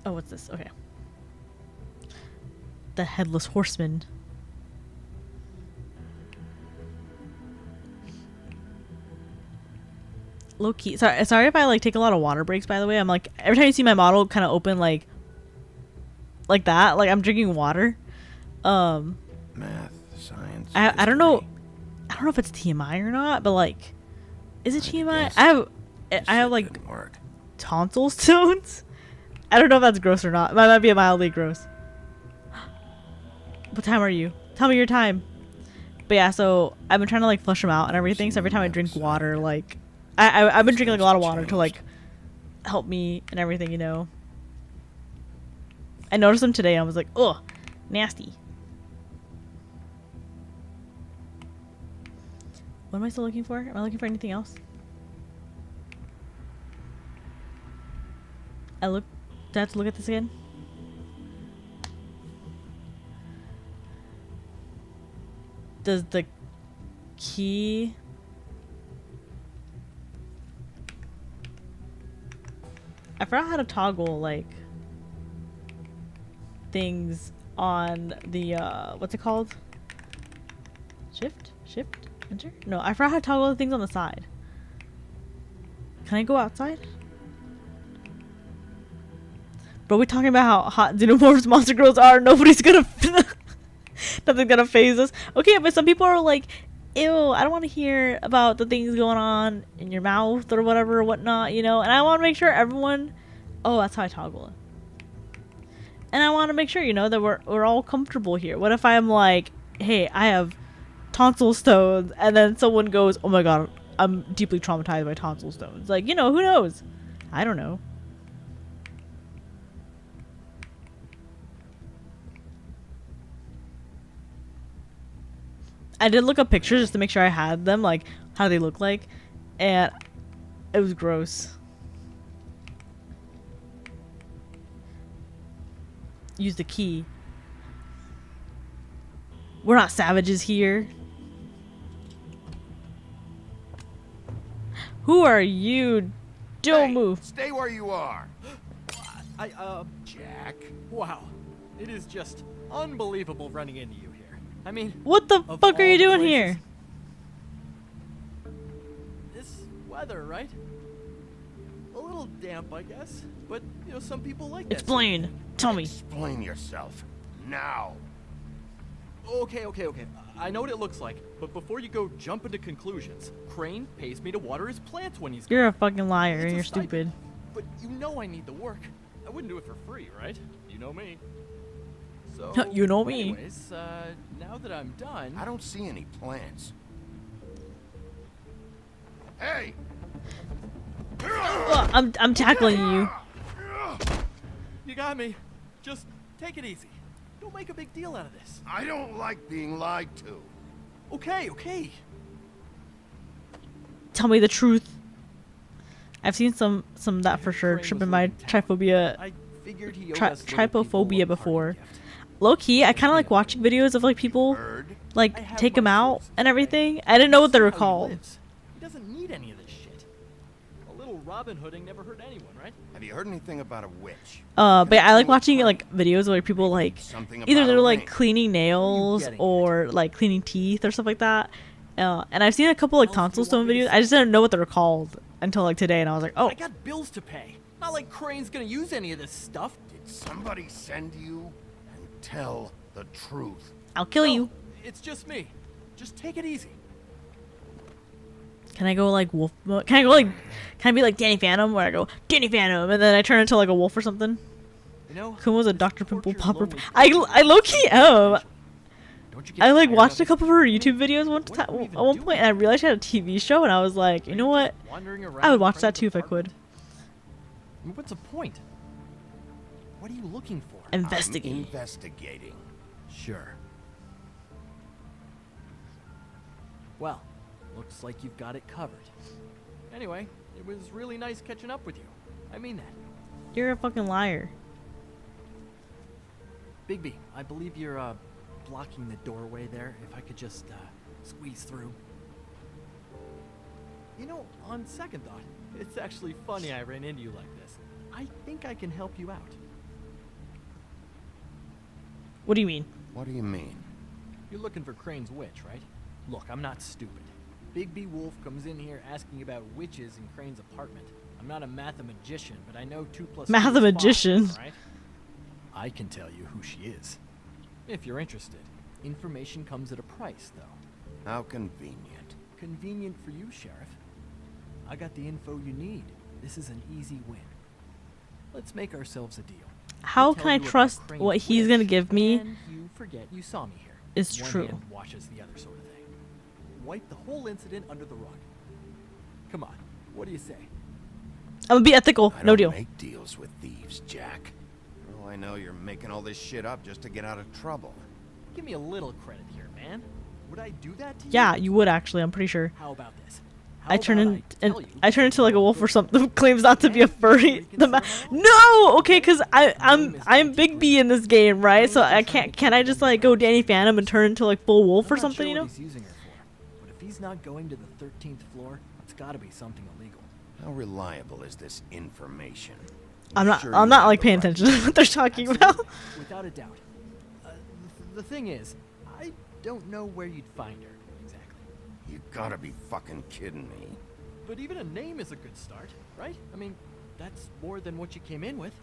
Oh, what's this? Okay. The Headless Horseman. Low key. Sorry if I like take a lot of water breaks, by the way. I'm like, every time you see my model kind of open, like, like that. Like I'm drinking water. Math, science. I don't know. I don't know if it's TMI or not, but like, is it TMI? I have like tonsil stones. I don't know if that's gross or not. That might be mildly gross. What time are you? Tell me your time. But yeah, so I've been trying to like flush them out and everything. So every time I drink water, like I've been drinking like a lot of water to like help me and everything, you know. I noticed them today. I was like, ugh, nasty. What am I still looking for? Am I looking for anything else? Do I have to look at this again? Does the key... I forgot how to toggle, like, things on the, what's it called? Shift? Enter? No, I forgot how to toggle the things on the side. Can I go outside? Bro, we talking about how hot xenomorphs monster girls are. Nobody's gonna... Nothing's gonna phase us. Okay, but some people are like, ew, I don't want to hear about the things going on in your mouth or whatever or whatnot, you know? And I want to make sure everyone... Oh, that's how I toggle it. And I want to make sure, you know, that we're all comfortable here. What if I'm like, hey, I have tonsil stones, and then someone goes, oh my god, I'm deeply traumatized by tonsil stones. Like, you know, who knows? I don't know. I did look up pictures just to make sure I had them, like how they look like, and it was gross. Use the key. We're not savages here. Who are you? Don't move. Stay where you are. Jack. Wow. It is just unbelievable running into you here. I mean, what the fuck are you doing here? This weather, right? A little damp, I guess. But, you know, some people like that. Explain. Tell me. Explain yourself. Now. Okay. I know what it looks like, but before you go jump into conclusions, Crane pays me to water his plants when he's You're a fucking liar and you're stupid. But you know I need the work. I wouldn't do it for free, right? You know me. So, you know me. Anyways, now that I'm done... I don't see any plants. Hey! I'm tackling you. You got me. Just take it easy. Don't make a big deal out of this. I don't like being lied to. Okay. Tell me the truth. I've seen some of that for sure. Tripping my trypophobia before. Low key, I kind of like watching videos of like people like take them out and everything. I didn't know what they were called. He doesn't need any of this shit. A little Robin Hooding never hurt anyone, right? Have you heard anything about a witch? But I like watching like videos where people like either they're like cleaning nails or like cleaning teeth or stuff like that. And I've seen a couple like tonsil stone videos. I just didn't know what they were called until like today, and I was like, oh. I got bills to pay. Not like Crane's gonna use any of this stuff. Did somebody send you? Tell the truth. I'll kill you. It's just me. Just take it easy. Can I go like wolf mode? Can I be like Danny Phantom where I go Danny Phantom and then I turn into like a wolf or something? You know, Kuma's a Dr. Pimple Popper. I low key am. I like watched a couple of her YouTube videos at one point and I realized she had a TV show and I was like, you know what? I would watch that too if I could. I mean, what's the point? What are you looking for? Investigating. Investigating. Sure. Well, looks like you've got it covered. Anyway, it was really nice catching up with you. I mean that. You're a fucking liar. Bigby, I believe you're blocking the doorway there. If I could just squeeze through. You know, on second thought, it's actually funny I ran into you like this. I think I can help you out. What do you mean? What do you mean? You're looking for Crane's witch, right? Look, I'm not stupid. Bigby Wolf comes in here asking about witches in Crane's apartment. I'm not a mathemagician, but I know 2 + 2 Mathemagician. is 5, right? I can tell you who she is. If you're interested. Information comes at a price, though. How convenient. Convenient for you, Sheriff. I got the info you need. This is an easy win. Let's make ourselves a deal. How I'll can tell I you about trust Crane's what he's wish, gonna give me? and you forget you saw me here. Is One true. hand washes the other sort of thing. Wipe the whole incident under the rug. Come on, what do you say? I'm gonna be ethical. I No don't deal. make deals with thieves, Jack. Oh, I know you're making all this shit up just to get out of trouble. Give me a little credit here, man. Would I do that to you? Yeah, you would actually. I'm pretty sure. How about this? I turn into like a wolf or something. Who claims not to be a furry. No, okay, because I'm Big B in this game, right? So I can't. Can I just like go Danny Phantom and turn into like full wolf or something? You know? He's using her for. But if he's not going to the 13th floor, it's got to be something illegal. How reliable is this information? I'm not. Sure I'm you not have like the paying right- attention to what they're talking about. Without a doubt. The thing is, I don't know where you'd find her exactly. You gotta be fucking kidding me. But even a name is a good start, right? I mean, that's more than what you came in with.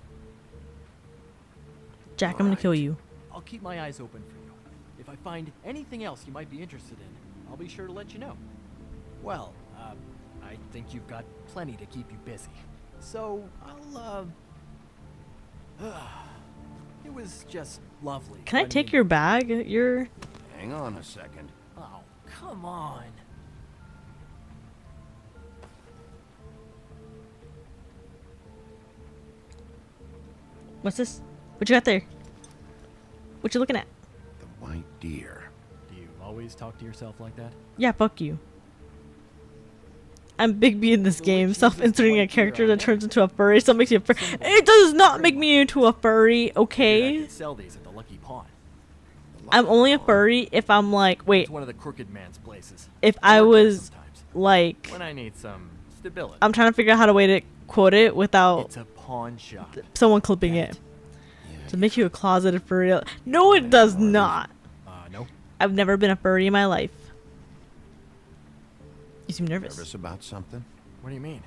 Jack, I'm gonna kill you. I'll keep my eyes open for you. If I find anything else you might be interested in, I'll be sure to let you know. Well, I think you've got plenty to keep you busy. So, it was just lovely. Can I take your bag? Your. Hang on a second. Oh, come on. What's this? What you got there? What you looking at? The white deer. Do you always talk to yourself like that? Yeah, fuck you. I'm Big B in this game, self-inserting a character that turns into a furry, so it makes you a furry. It does not make me into a furry, okay? Sell these at the Lucky Pawn. I'm only a furry if I'm like, wait, It's one of the crooked man's places. if I work there was sometimes. like, When I need some stability. I'm trying to figure out how to way to quote it without It's a pawn shop. someone clipping it. To make you a closeted furry. No, it does not. No. I've never been a furry in my life. You seem nervous. Nervous about something? What do you mean?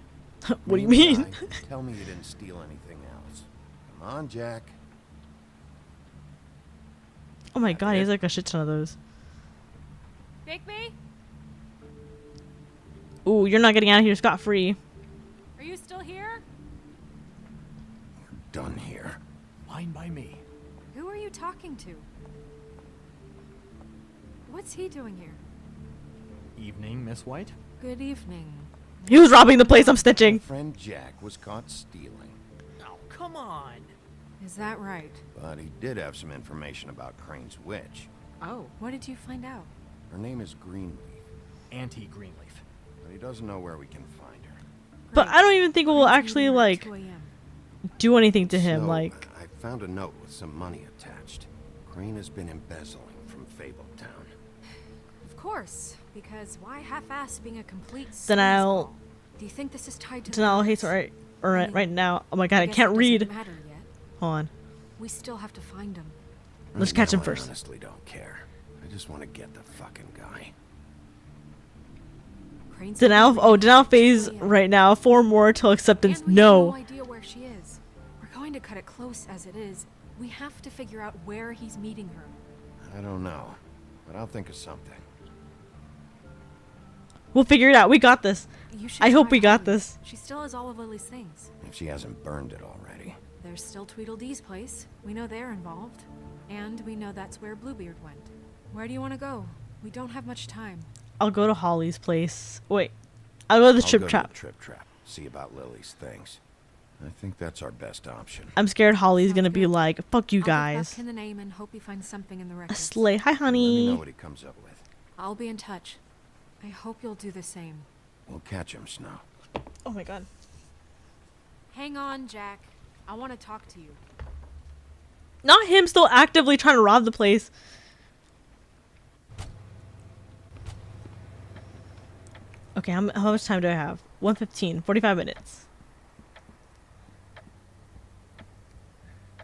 What do you mean? Tell me you didn't steal anything else. Come on, Jack. Oh my god, he has like a shit ton of those. Bigby, Ooh, you're not getting out of here scot-free. are you still here? Done here. Fine by me. Who are you talking to? What's he doing here? Evening, Miss White. Good evening. He was robbing the place, I'm stitching. Friend Jack was caught stealing. Oh, come on. Is that right? But he did have some information about Crane's witch. Oh, what did you find out? Her name is Greenleaf. Auntie Greenleaf. But he doesn't know where we can find her. But I don't even think it will actually like do anything to him. So, Like, I found a note with some money attached. Crane has been embezzling from Fabletown. Of course, because why half-ass being a complete Denial. sleazeball? Do you think this is tied to Denial the hates right, or I mean, right now. Oh my god, I guess can't it doesn't read. matter yet. Hold on. We still have to find him. Let's Right catch him now, first. I honestly don't care. I just want to get the fucking guy. Crane's Denial. Oh, denial phase right now. 4 more till acceptance. And we have No. no idea where she is. We're going to cut it close as it is. We have to figure out where he's meeting her. I don't know, but I'll think of something. We'll figure it out. We got this. You should I hope try we got Holly. this. She still has all of Lily's things. If she hasn't burned it already. There's still Tweedledee's place. We know they're involved. And we know that's where Bluebeard went. Where do you want to go? We don't have much time. I'll go to Holly's place. Wait. I'll go to the I'll Trip go to Trap. the Trip Trap. See about Lily's things. I think that's our best option. I'm scared Holly's gonna be like, fuck you I'll guys. give Bethkin the name and hope he finds something in the A records. sleigh. Hi, Let me honey. know what he comes up with. I'll be in touch. I hope you'll do the same. We'll catch him, Snow. Oh my god. Hang on, Jack. I want to talk to you. Not him still actively trying to rob the place. Okay, how much time do I have? 1:15. 45 minutes.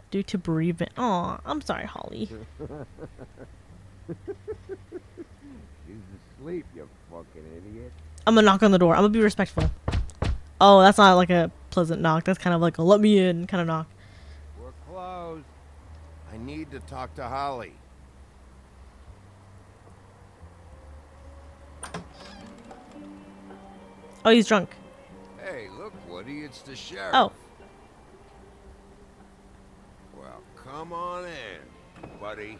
Due to bereavement. Aw, I'm sorry, Holly. She's asleep, you fucking idiot. I'm gonna knock on the door. I'm gonna be respectful. Oh, that's not like a pleasant knock. That's kind of like a let me in kind of knock. We're closed. need to talk to Holly. Oh, he's drunk. Hey, look, Woody, it's the sheriff. Oh. Well, come on in, buddy.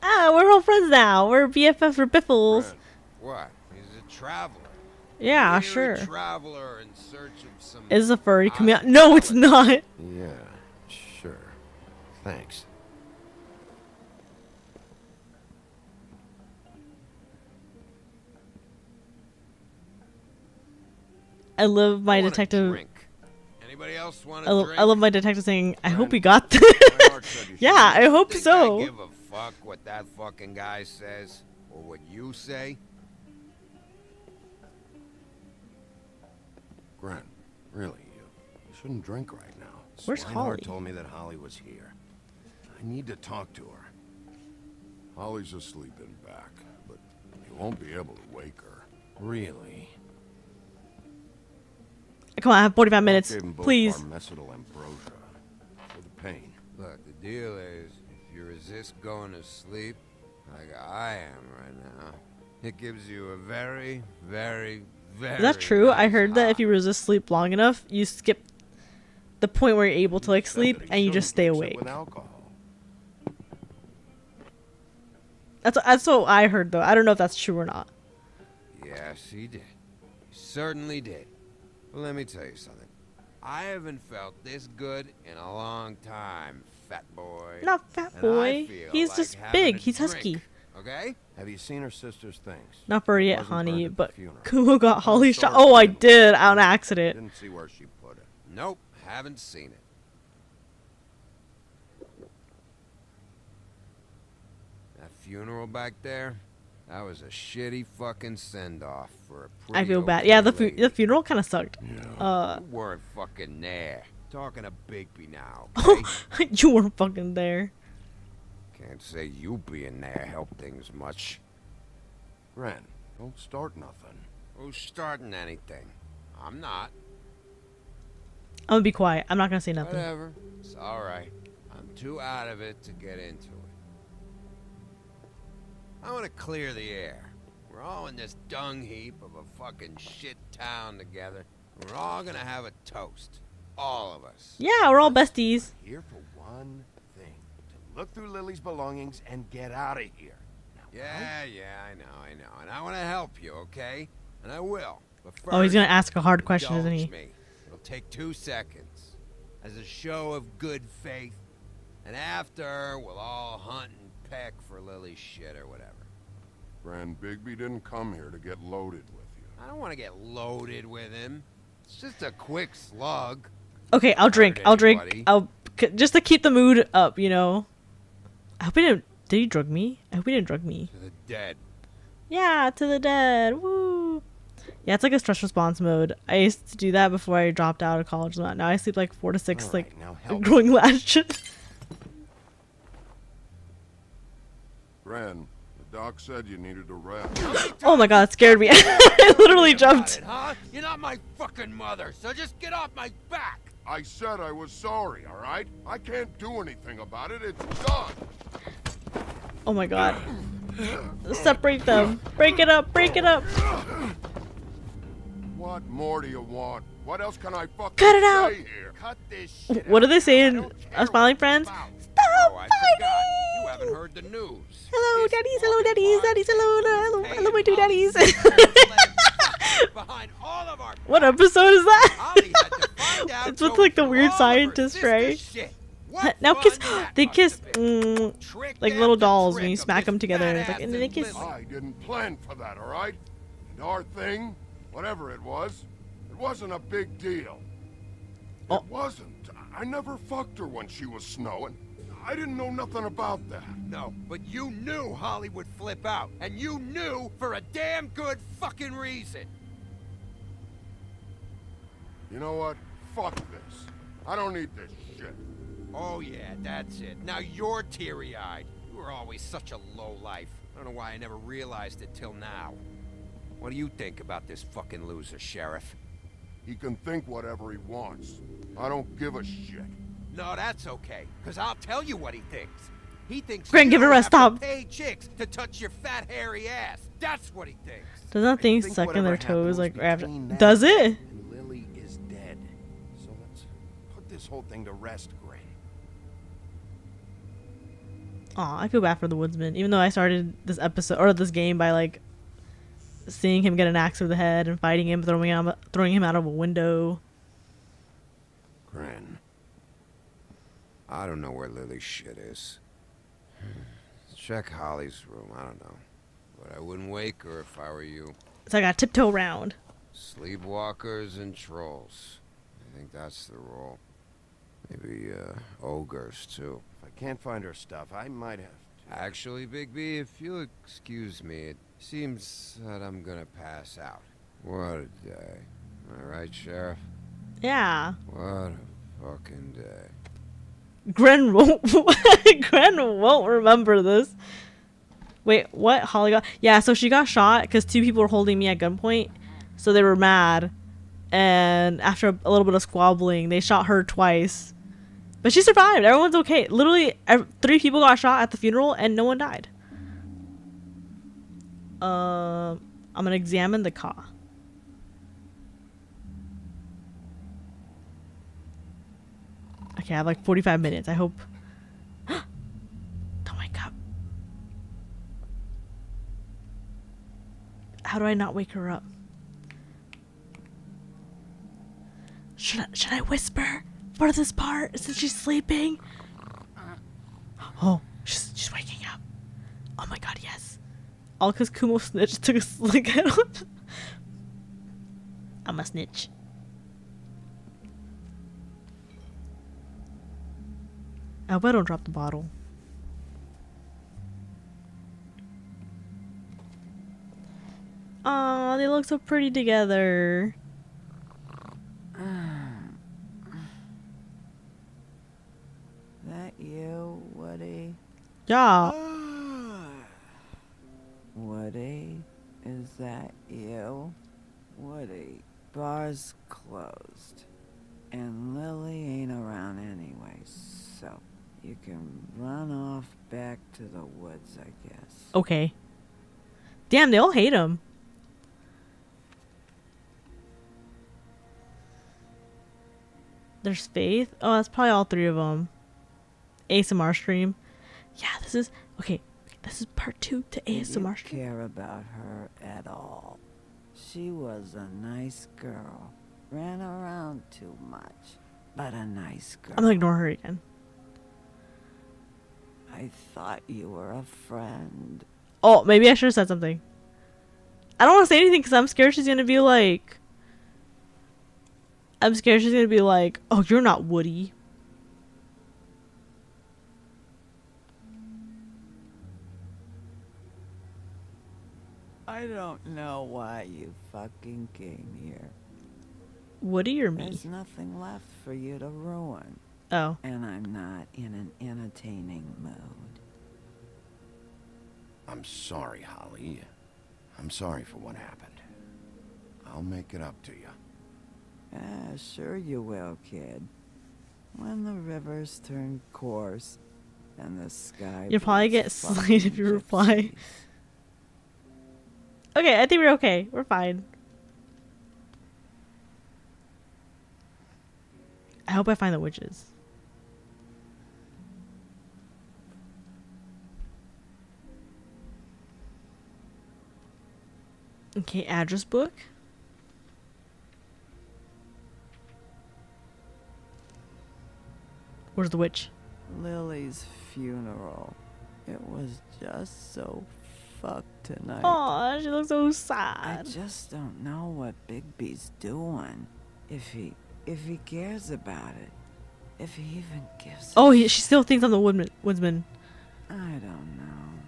Ah, we're all friends now. We're BFFs for Biffles. Brent, what? He's a traveler. Yeah, You're sure. A traveler in search of some... Is a furry coming out? No, it's not. Yeah, sure. Thanks. I love my want a detective. drink. Anybody else want I, a drink? I love my detective saying, "I hope you got My this." heart said you Yeah, should. I hope Think so. I give a fuck what that fucking guy says or what you say. Grant, really, you shouldn't drink right now. Where's Swinehart Holly? told me that Holly was here. I need to talk to her. Holly's asleep in back, but you won't be able to wake her. Really? Come on, I have 45 minutes. Gave 'em both Please. Barmecidal ambrosia for the pain. Look, the deal is, if you resist going to sleep, like I am right now, it gives you a very, very, very... Is that true? I nice heard that if you resist sleep long enough, you skip the point where you're able to like sleep and you just stay awake. with alcohol. That's what I heard though. I don't know if that's true or not. Yes, he did. He certainly did. But let me tell you something. I haven't felt this good in a long time, fat boy. Not fat And I boy. feel He's like just having big. a He's drink, husky. Okay? Have you seen her sister's things? Not furry yet, Wasn't honey, burned at the but funeral. Kumo got I'm Holly sorry shot. Oh, I for you. did on accident. Didn't see where she put it. Nope, haven't seen it. That funeral back there, that was a shitty fucking send-off for a pretty I feel bad. okay Yeah, the lady. funeral kind of sucked. You weren't fucking there. Talking to Bigby now, Oh, okay? you weren't fucking there. Can't say you being there helped things much. Ren, don't start nothing. Who's starting anything? I'm not. I'm gonna be quiet. I'm not gonna say nothing. Whatever. It's alright. I'm too out of it to get into it. I want to clear the air. We're all in this dung heap of a fucking shit town together. We're all gonna have a toast. All of us. Yeah, we're all besties. Here for one thing. To look through Lily's belongings and get out of here. Now, yeah, I know. And I want to help you, okay? And I will. But first, Oh, he's gonna ask a hard question, isn't indulge he? me. It'll take 2 seconds. As a show of good faith. And after, we'll all hunt and peck for Lily's shit or whatever. Grand Bigby didn't come here to get loaded with you. I don't want to get loaded with him. It's just a quick slug. Okay, I'll drink. Anybody. Just to keep the mood up, you know. I hope he didn't. Did he drug me? I hope he didn't drug me. To the dead. Yeah, to the dead. Woo. Yeah, it's like a stress response mode. I used to do that before I dropped out of college. Now I sleep like 4 to 6, All like right, now help growing lashes. Gran, the doc said you needed to rest. Oh my god, it scared me. I literally jumped. Huh? You're not my fucking mother, so just get off my back. I said I was sorry, all right? I can't do anything about it. It's done. Oh my god. Separate them. Break it up. Break it up. What more do you want? What else can I fucking Cut it out. say here? Cut this shit What do they say in out. Smiling Friends? Stop Oh, I forgot. fighting! You haven't heard the news. Hello, daddies. Hello, daddies. Daddies, hello. Hello, my 2 daddies. Behind all of our What episode is that? Ollie had to find out It's with so like the through weird all of her scientist, sister's right? shit. What Now fun kiss. that They must kiss. have been. Trick Like little after dolls when trick you of smack this them together. It's like, badass and then they kiss. I didn't plan for that, all right? And our thing, whatever it wasn't a big deal. Oh. It wasn't. I never fucked her when she was snowing. I didn't know nothing about that. No, but you knew Holly would flip out. And you knew for a damn good fucking reason. You know what? Fuck this. I don't need this shit. Oh yeah, that's it. Now you're teary-eyed. You were always such a lowlife. I don't know why I never realized it till now. What do you think about this fucking loser, Sheriff? He can think whatever he wants. I don't give a shit. No, that's okay, because I'll tell you what he thinks. He thinks Grant, give it a rest. Stop. pay chicks to touch your fat, hairy ass. That's what he thinks. Doesn't things think suck in whatever their happened toes was like after? between that Does it? And Lily is dead. So let's put this whole thing to rest, Gray. Aw, I feel bad for the woodsman. Even though I started this episode or this game by like seeing him get an axe to the head and fighting him, throwing him out of a window. Gran. I don't know where Lily's shit is. Check Holly's room, I don't know. But I wouldn't wake her if I were you. So I got tiptoe around. Sleepwalkers and trolls. I think that's the rule. Maybe, ogres, too. If I can't find her stuff, I might have to. Actually, Big B, if you'll excuse me, it seems that I'm gonna pass out. What a day. Am I right, Sheriff? Yeah. What a fucking day. Gren won't Gren won't remember this. Wait, what? Holly got... Yeah, so she got shot because 2 people were holding me at gunpoint. So they were mad. And after a little bit of squabbling, they shot her twice. But she survived. Everyone's okay. Literally, 3 people got shot at the funeral and no one died. I'm gonna examine the car. Okay, I have like 45 minutes. I hope... Don't wake up. How do I not wake her up? Should I whisper for this part since she's sleeping? Oh, she's waking up. Oh my god, yes. All because Kumo snitched took a slick at him. I'm a snitch. I hope I don't drop the bottle. Aw, they look so pretty together. That you, Woody? Yeah. Woody? Is that you? Woody, bar's closed. And Lily ain't around anyway, so you can run off back to the woods, I guess. Okay. Damn, they all hate him. There's Faith. Oh, that's probably all 3 of them. ASMR stream. Yeah, this is... Okay, this is part 2 to ASMR stream. Care about her at all. She was a nice girl. Ran around too much, but a nice girl. I'm gonna ignore her again. I thought you were a friend. Oh, maybe I should have said something. I don't want to say anything because I'm scared she's gonna be like... I'm scared she's gonna be like, oh, you're not Woody. I don't know why you fucking came here. Woody or me? There's nothing left for you to ruin. Oh. And I'm not in an entertaining mood. I'm sorry, Holly. I'm sorry for what happened. I'll make it up to you. Sure you will, kid. When the rivers turn coarse and the sky... You'll probably get slayed if you reply. Okay, I think we're okay. We're fine. I hope I find the witches. Okay, address book. Where's the witch? Lily's funeral. It was just so fucked tonight. Aw, she looks so I sad. just don't know what Bigby's doing. If he cares about it. If he even gives Oh, she still thinks I'm the woodsman. I don't know.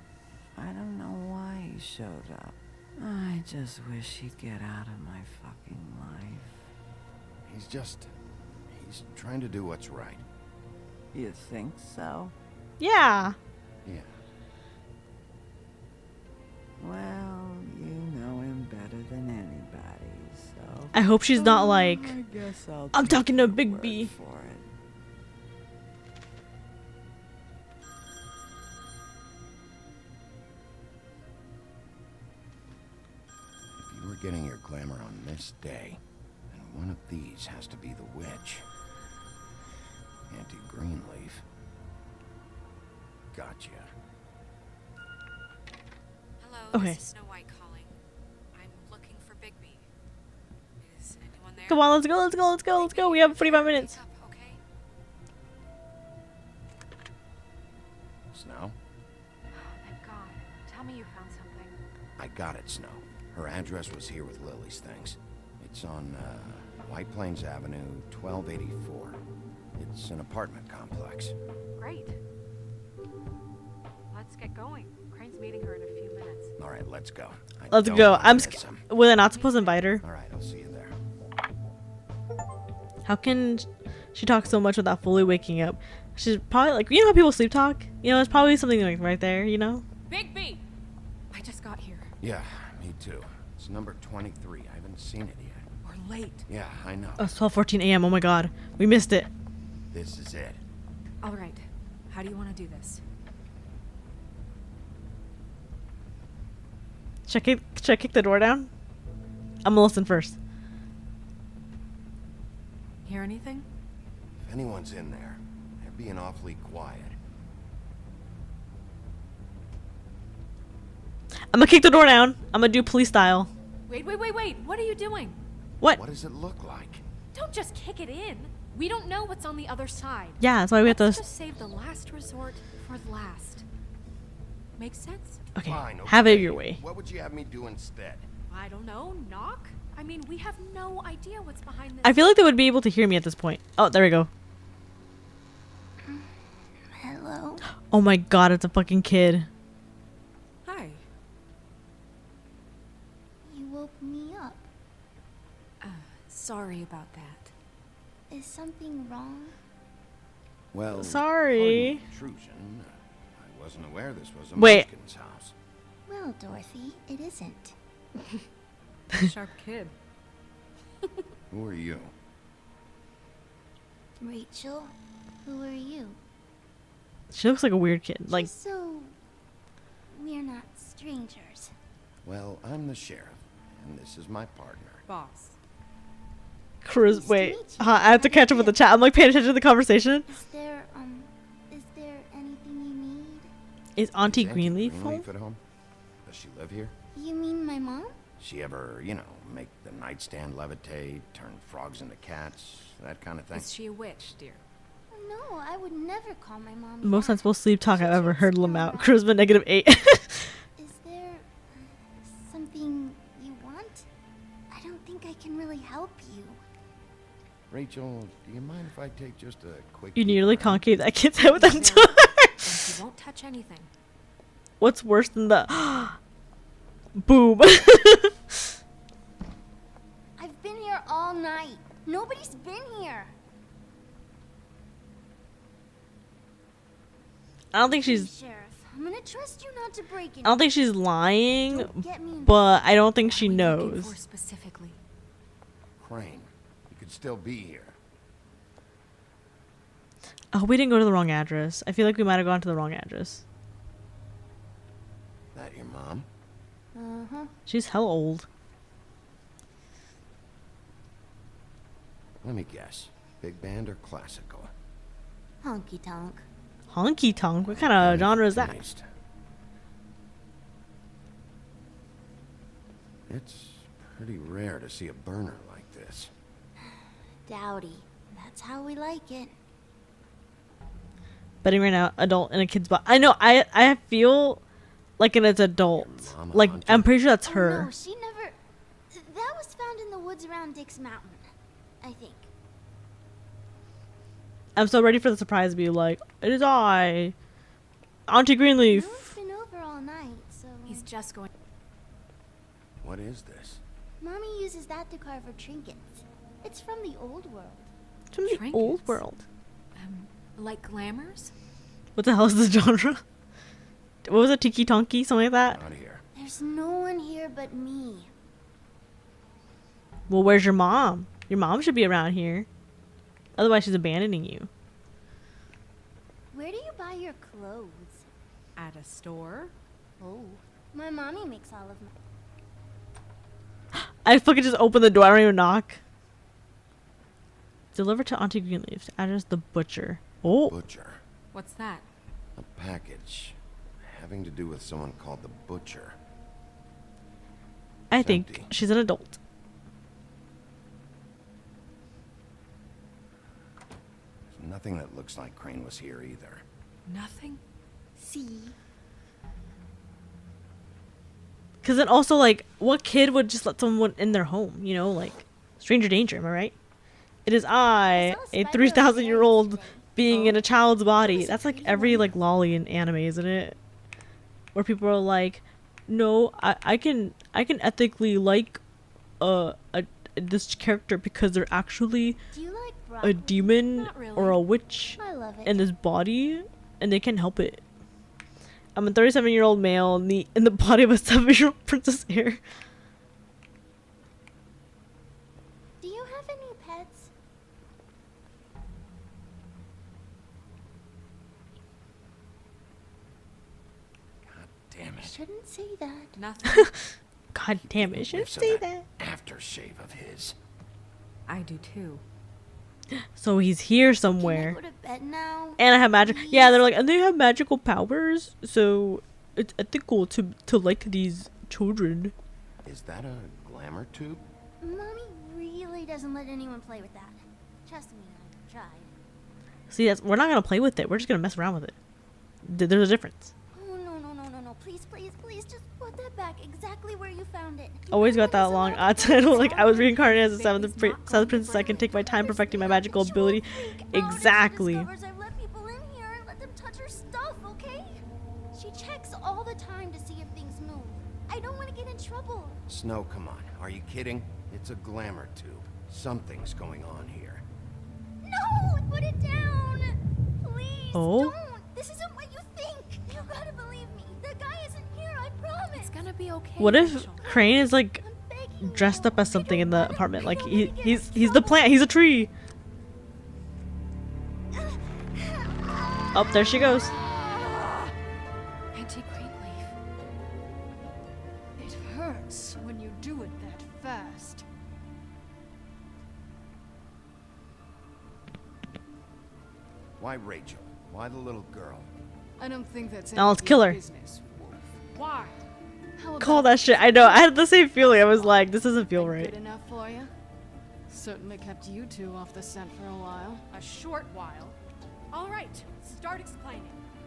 I don't know why he showed up. I just wish he'd get out of my fucking life. He's trying to do what's right. You think so? Yeah. Yeah. Well, you know him better than anybody, so... I hope she's not like, I guess I'm take talking to your Big word B. for it. glamour on this day. And one of these has to be the witch. Auntie Greenleaf. Gotcha. Hello, Okay. this is Snow White calling. I'm looking for Bigby. Is anyone there? Come on, let's go, let's go, let's go, let's go. We have 45 minutes. Okay. Snow? Thank God. Tell me you found something. I got it, Snow. Her address was here with Lily's things. It's on, White Plains Avenue, 1284. It's an apartment complex. Great. Let's get going. Crane's meeting her in a few minutes. All right, let's go. Let's go. Was I not supposed to invite her? All right, I'll see you there. How can she talk so much without fully waking up? She's probably like, you know how people sleep talk? You know, it's probably something like right there, you know? Bigby! I just got here. Yeah, me too. It's number 23. I haven't seen it yet. We're late. Yeah, I know. Oh, it's 12:14 a.m. Oh my god. We missed it. This is it. All right. How do you want to do this? Should I kick the door down? I'm gonna listen first. Hear anything? If anyone's in there, they're being awfully quiet. I'm gonna kick the door down. I'm gonna do police style. Wait. What are you doing? What? What does it look like? Don't just kick it in. We don't know what's on the other side. Yeah, that's why we have to. Let's just save the last resort for last. Makes sense? Okay. Fine, Have it your way. What would you have me do instead? I don't know. Knock? I mean, we have no idea what's behind this. I feel like they would be able to hear me at this point. Oh, there we go. Hello? Oh my god, it's a fucking kid. Hi. You woke me up. Sorry about that. Is something wrong? Well, sorry. pardon the intrusion. I wasn't aware this was a Wait. Munchkin's house. Well, Dorothy, it isn't. Sharp kid. Who are you? Rachel, who are you? She looks like a weird kid. Like, Just so we're not strangers. Well, I'm the sheriff, and this is my partner. Boss. Chris, wait. I have to catch up with the chat. I'm like paying attention to the conversation. Is there anything you need? Is Auntie Is Auntie Greenleaf home? Greenleaf at home? Does she live here? You mean my mom? She ever, you know, make the nightstand levitate, turn frogs into cats, that kind of thing? Is she a witch, dear? No, I would never call my mom. Most that. sensible sleep talk I've ever heard. Lamount. Charisma -8. Is there something you want? I don't think I can really help you. Rachel, do you mind if I take just a quick... You peek nearly around? concave that kid's head with that door. And you won't touch anything. What's worse than the boom? I've been here all night. Nobody's been here. I don't think she's. Sheriff, I'm gonna trust you not to break in. I don't think she's lying, Don't get me in but I don't think she What are you looking knows. for specifically? Crane, you could still be here. Oh, we didn't go to the wrong address. I feel like we might have gone to the wrong address. That your mom? Uh-huh. She's hell old. Let me guess. Big band or classical? Honky tonk. Honky tonk? What kind of genre is that? Taste. It's pretty rare to see a burner like this. Dowdy. That's how we like it. Betting right now, adult in a kid's body. I know. I feel like it's adult. Mama Like hunter? I'm pretty sure that's Oh, her. no, she never... That was found in the woods around Dick's Mountain, I think. I'm so ready for the surprise to be like, it is I, Auntie No Greenleaf. one's been over all night, so... He's just going. What is this? Mommy uses that to carve her trinkets. It's from the old world. It's from the old Trinkets. world. Like glamours? What the hell is the genre? What was it? Tiki Tonki? Something like that? Not here. There's no one here but me. Well, where's your mom? Your mom should be around here. Otherwise, she's abandoning you. Where do you buy your clothes? At a store? Oh, my mommy makes all of my... I fucking just open the door. I don't even knock. Deliver to Auntie Greenleaf. Address the butcher. Oh. Butcher. What's that? A package having to do with someone called the Butcher. I think she's an adult. There's nothing that looks like Crane was here either. Nothing? See? Because then also, like, what kid would just let someone in their home? You know, like, stranger danger, am I right? It is I, a 3,000-year-old being in a child's body. That's like every, like, lolly in anime, isn't it? Where people are like, no, I can ethically like this character because they're actually a demon or a witch in this body, and they can't help it. I'm a 37-year-old male in the body of a 7-year-old princess heir. Do you have any pets? Damn it. Shouldn't say that. Nothing. God damn it, shouldn't say that. Aftershave of his. I do too. So he's here somewhere. Go to bed now. And I have magic. Yeah, they're like, and they have magical powers, so it's ethical to like these children. Is that a glamour tube? Mommy really doesn't let anyone play with that. Trust me, I've tried. See, we're not gonna play with it. We're just gonna mess around with it. There's a difference. Oh, no. Please, just put that back exactly where you found it. Always got that long title. Like, I was reincarnated as a seventh princess. I can take my time perfecting my magical ability. Exactly. I've let people in here and let them touch her stuff, okay? She checks all the time to see if things move. I don't want to get in trouble. Snow, come on. Are you kidding? It's a glamour tube. Something's going on here. No! Put it down! Please, Oh? don't! This isn't what you think! You gotta believe me. The guy isn't here, I promise! It's gonna be okay. What if Crane is like dressed up as something in the apartment? Like he's the plant. He's a tree. Oh, there she goes. Auntie Greenleaf. It hurts when you do it that fast. Why Rachel? Why the little girl? I don't think that's Now let's kill her. business, Wolf. Why? Call that shit. I know. I had the same feeling. I was like, this doesn't feel right. Good enough for you? Certainly kept you two off the scent for a while. A short while. All right, start explaining.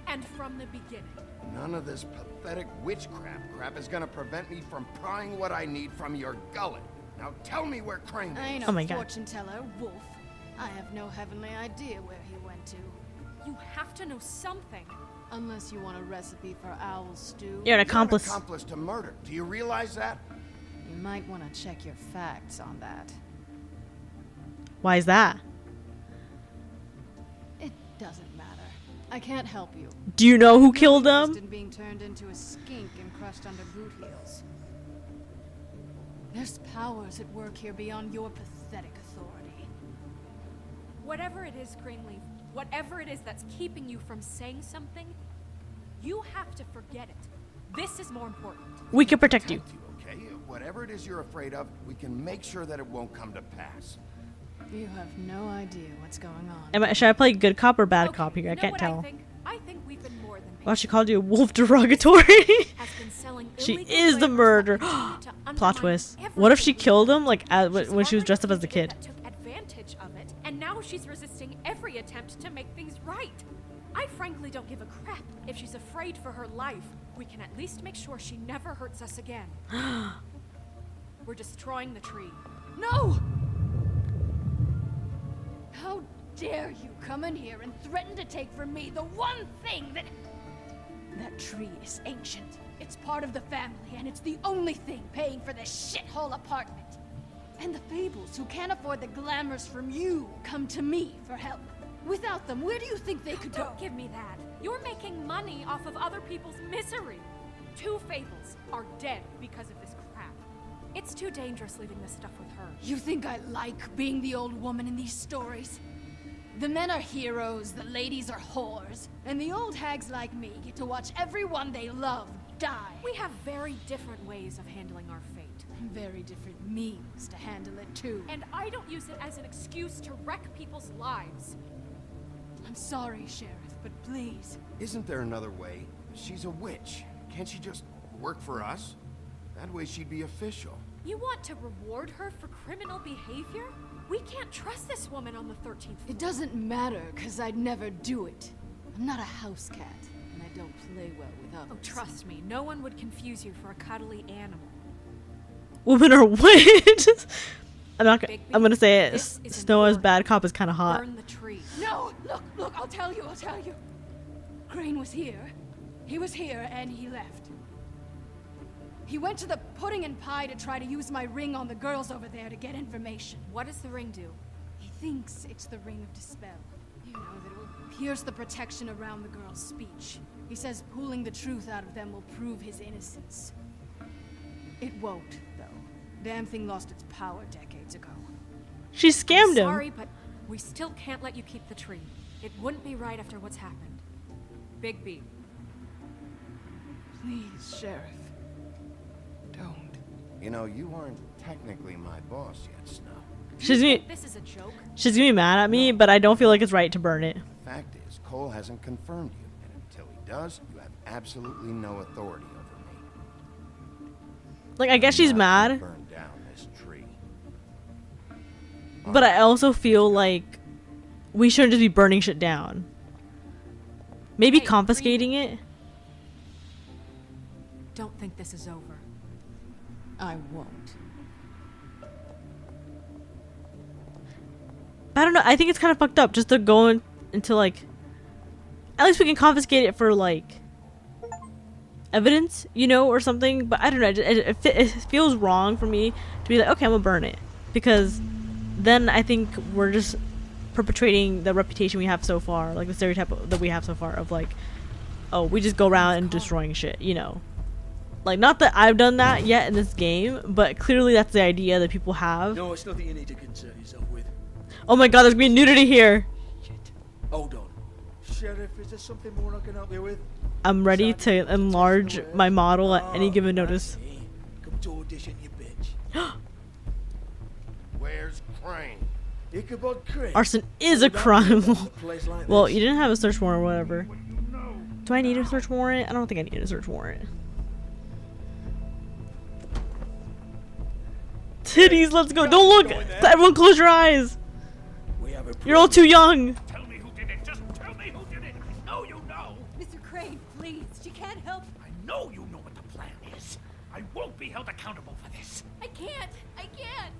And from the beginning. None of this pathetic witchcraft crap is gonna prevent me from prying what I need from your gullet. Now tell me where Crane is. I ain't Oh my a God. fortune teller, Wolf. I have no heavenly idea where he went to. You have to know something. Unless you want a recipe for owl stew. You're an accomplice. You're an accomplice to murder. Do you realize that? You might want to check your facts on that. Why is that? It doesn't matter. I can't help you. Do you know who killed I'm him? in being turned into a skink and crushed under boot heels. There's powers at work here beyond your pathetic authority. Whatever it is, Greenleaf, whatever it is that's keeping you from saying something, you have to forget it. This is more important. We can protect you. Okay, whatever it is you're afraid of, we can make sure that it won't come to pass. You have no idea what's going on. Should I play good cop or bad cop here? I can't tell. I think we've been more than Wow, she called you a wolf derogatory. has been selling She illegal is the flavors murderer. that continue to Plot undermine twist. everything What if she we killed do. him like when she was dressed up as the kid? That took advantage of it, and now she's resisting every attempt to make things right. I frankly don't give a crap if she's afraid for her life. We can at least make sure she never hurts us again. We're destroying the tree. No! How dare you come in here and threaten to take from me the one thing that... That tree is ancient. It's part of the family, and it's the only thing paying for this shithole apartment. And the Fables, who can't afford the glamours from you, come to me for help. Without them, where do you think they could go? Don't give me that. You're making money off of other people's misery. 2 Fables are dead because of this crap. It's too dangerous leaving this stuff with her. You think I like being the old woman in these stories? The men are heroes, the ladies are whores, and the old hags like me get to watch everyone they love die. We have very different ways of handling our fate. Very different means to handle it, too. And I don't use it as an excuse to wreck people's lives. I'm sorry, Sheriff, but please. Isn't there another way? She's a witch. Can't she just work for us? That way she'd be official. You want to reward her for criminal behavior? We can't trust this woman on the 13th floor. It doesn't matter, because I'd never do it. I'm not a house cat, and I don't play well with others. Oh, trust me, no one would confuse you for a cuddly animal. Women are witches. I'm gonna say This it. is an Snow as order. bad cop is kind of hot. Burn the tree. No, look, I'll tell you. Crane was here. He was here, and he left. He went to the pudding and pie to try to use my ring on the girls over there to get information. What does the ring do? He thinks it's the ring of dispel. You know, that it will pierce the protection around the girls' speech. He says pulling the truth out of them will prove his innocence. It won't, though. Damn thing lost its power decades ago. She scammed him. Sorry, but we still can't let you keep the tree. It wouldn't be right after what's happened. Bigby. Please, Sheriff. Don't. You know, you aren't technically my boss yet, Snow. This is a joke. She's gonna be mad at me, but I don't feel like it's right to burn it. The fact is, Cole hasn't confirmed you, and until he does, you have absolutely no authority over me. Like, I guess she's I'm not gonna mad, burn down this tree. but I also feel like we shouldn't just be burning shit down. Maybe Hey, confiscating it. Don't think this is over. I won't. I don't know. I think it's kind of fucked up just to go into like. At least we can confiscate it for like evidence, you know, or something. But I don't know. It feels wrong for me to be like, okay, I'm gonna burn it, because then I think we're just perpetuating the reputation we have so far, like the stereotype that we have so far of like, oh, we just go around and destroying shit, you know. Like, not that I've done that yet in this game, but clearly that's the idea that people have. No, it's nothing you need to concern yourself with. Oh my god, there's gonna be nudity here. Hold on. Sheriff, is there something more I can help you with? I'm ready to enlarge my model at any given notice. Come to audition, you bitch. Where's Crane? Ichabod Crane. Arson is a crime. Place like Well, this. you didn't have a search warrant or whatever. Do I need a search warrant? I don't think I need a search warrant. Titties, let's go. Don't look. Everyone close your eyes. You're all too young. Tell me who did it. Just tell me who did it. I know you know. Mr. Crane, please. She can't help. I know you know what the plan is. I won't be held accountable for this. I can't.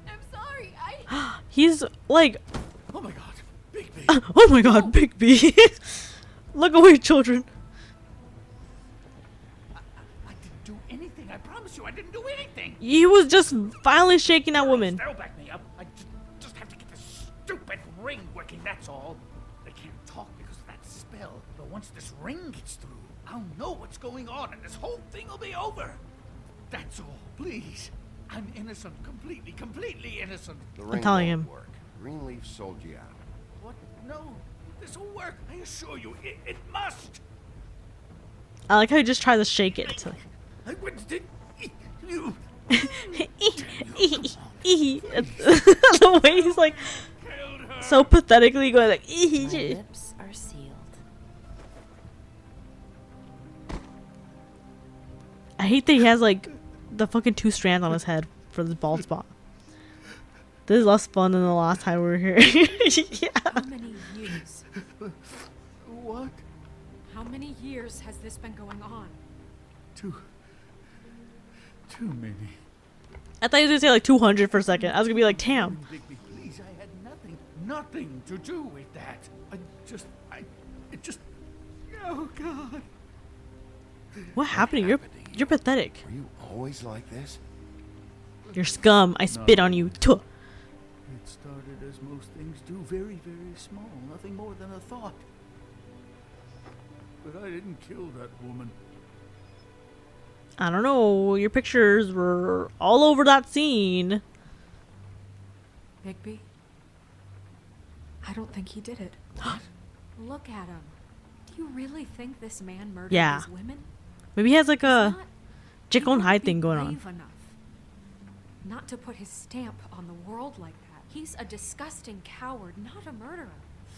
I'm sorry. He's like. Oh my god. Oh my god, Big B. Look away, children. I didn't do anything. I promise you, I didn't do anything. He was just violently shaking that woman. They'll back me up. I just have to get this stupid ring working, that's all. They can't talk because of that spell. But once this ring gets through, I'll know what's going on and this whole thing will be over. That's all. Please. I'm innocent. Completely innocent. The ring telling won't him. work. Greenleaf sold you out. What? No. This will work. I assure you. It must. I like how he just tries to shake it. I wouldn't did you. The way he's like so pathetically going like. My lips are sealed. I hate that he has like the fucking 2 strands on his head for this bald spot. This is less fun than the last time we were here. Yeah. How many years? What? How many years has this been going on? Too many. I thought he was gonna say like 200 for a second. I was gonna be like, damn. Bigby, please, I had nothing to do with that. Oh God. What happened? You're pathetic. Were you always like this? You're scum. I spit on you. Tuh. It started as most things do, very, very small, nothing more than a thought. But I didn't kill that woman. I don't know. Your pictures were all over that scene. Bigby? I don't think he did it. Look at him. Do you really think this man murdered Yeah. these women? Maybe he has like a He Jekyll and wouldn't Hyde be thing going on. brave enough. not to put his stamp on the world like that. He's a disgusting coward, not a murderer.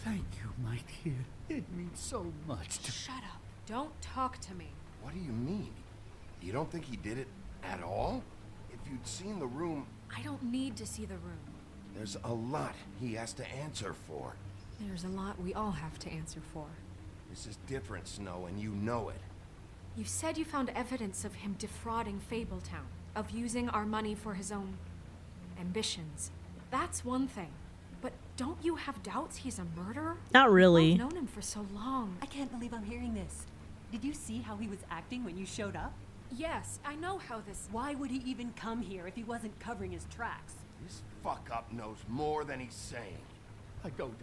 Thank you, my dear. It means so much to... Shut up. Don't talk to me. What do you mean? You don't think he did it at all? If you'd seen the room... I don't need to see the room. There's a lot he has to answer for. There's a lot we all have to answer for. This is different, Snow, and you know it. You said you found evidence of him defrauding Fabletown, of using our money for his own ambitions. That's one thing. But don't you have doubts he's a murderer? Not really. I've known him for so long. I can't believe I'm hearing this. Did you see how he was acting when you showed up? Yes, I know how this... Why would he even come here if he wasn't covering his tracks? This fuck-up knows more than he's saying. I don't.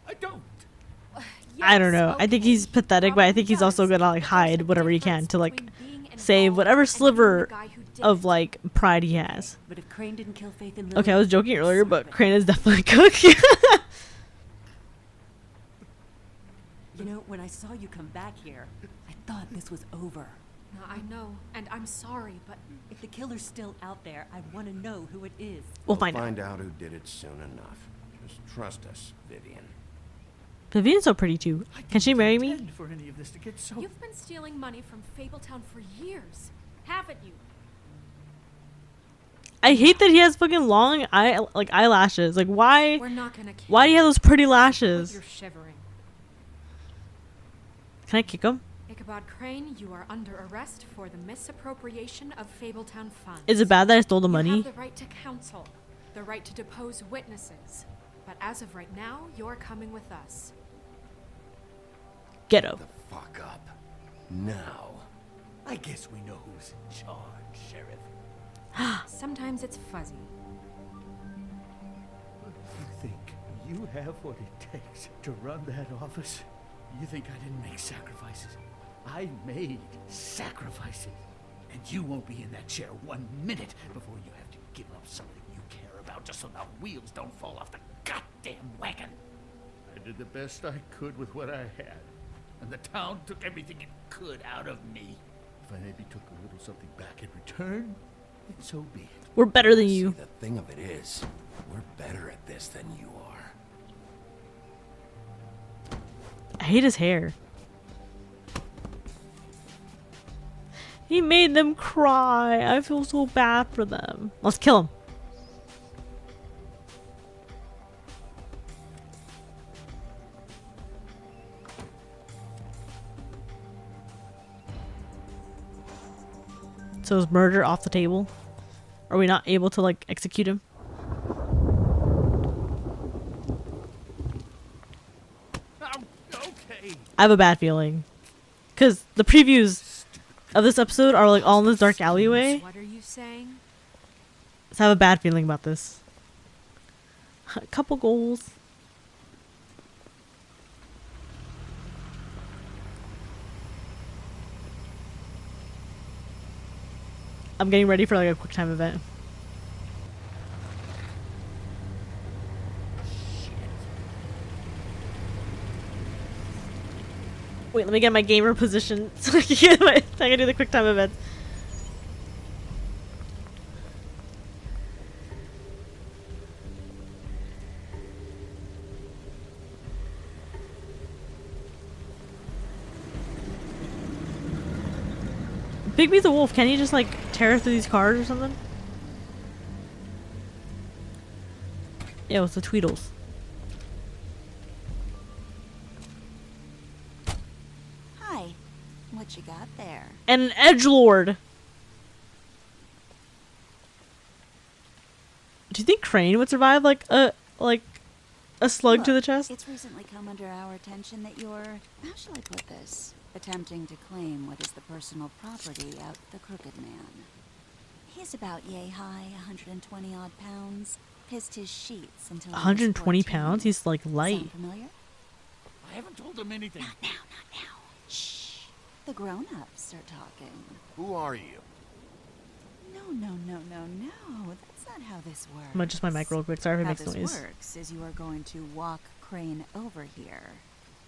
I don't know. I think he's pathetic, but I think he's also gonna like hide whatever he can to like save whatever sliver of like pride he has. But if Crane didn't kill Faith and Lily, Okay, I was joking earlier, but Crane is definitely cook. You know, when I saw you come back here, I thought this was over. No, I know, and I'm sorry, but if the killer's still out there, I want to know who it is. We'll find out who did it soon enough. Just trust us, Vivian. Vivian's so pretty too. Can she marry me? For any of this to get so... You've been stealing money from Fabletown for years, haven't you? I hate that he has fucking long eyelashes. Like why? We're not gonna kill Why do you have those pretty lashes? You're shivering. Can I kick him? Ichabod Crane, you are under arrest for the misappropriation of Fabletown funds. Is it bad that I stole the You money? have the right to counsel, the right to depose witnesses, but as of right now, you're coming with us. Get up. The fuck up. Now. I guess we know who's in charge, Sheriff. Sometimes it's fuzzy. You think you have what it takes to run that office? You think I didn't make sacrifices? I made sacrifices. And you won't be in that chair 1 minute before you have to give up something you care about just so the wheels don't fall off the goddamn wagon. I did the best I could with what I had. And the town took everything it could out of me. If I maybe took a little something back in return, then so be it. We're better than you. See, the thing of it is, we're better at this than you are. I hate his hair. He made them cry. I feel so bad for them. Let's kill him. So is murder off the table? Are we not able to like execute him? Okay. I have a bad feeling. Because the previews of this episode are like all in this dark alleyway. What are you saying? So I have a bad feeling about this. A couple goals. I'm getting ready for like a quick time event. Wait, let me get my gamer position so I can do the quick time event. Bigby's a wolf. Can he just like tear through these cars or something? Yeah, it's the Tweedles. Hi. What you got there? And an edgelord. Do you think Crane would survive like a slug Look, to the chest? It's recently come under our attention that you're, how shall I put this, attempting to claim what is the personal property of the Crooked Man. He's about yay high, 120 odd pounds. Pissed his sheets until he was 120 14. pounds? He's like light. Sound familiar? I haven't told him anything. Not now. Shh. The grown-ups are talking. Who are you? No. That's not how this works. I'm gonna adjust my mic real quick. Sorry if it How makes this noise. works is you are going to walk Crane over here,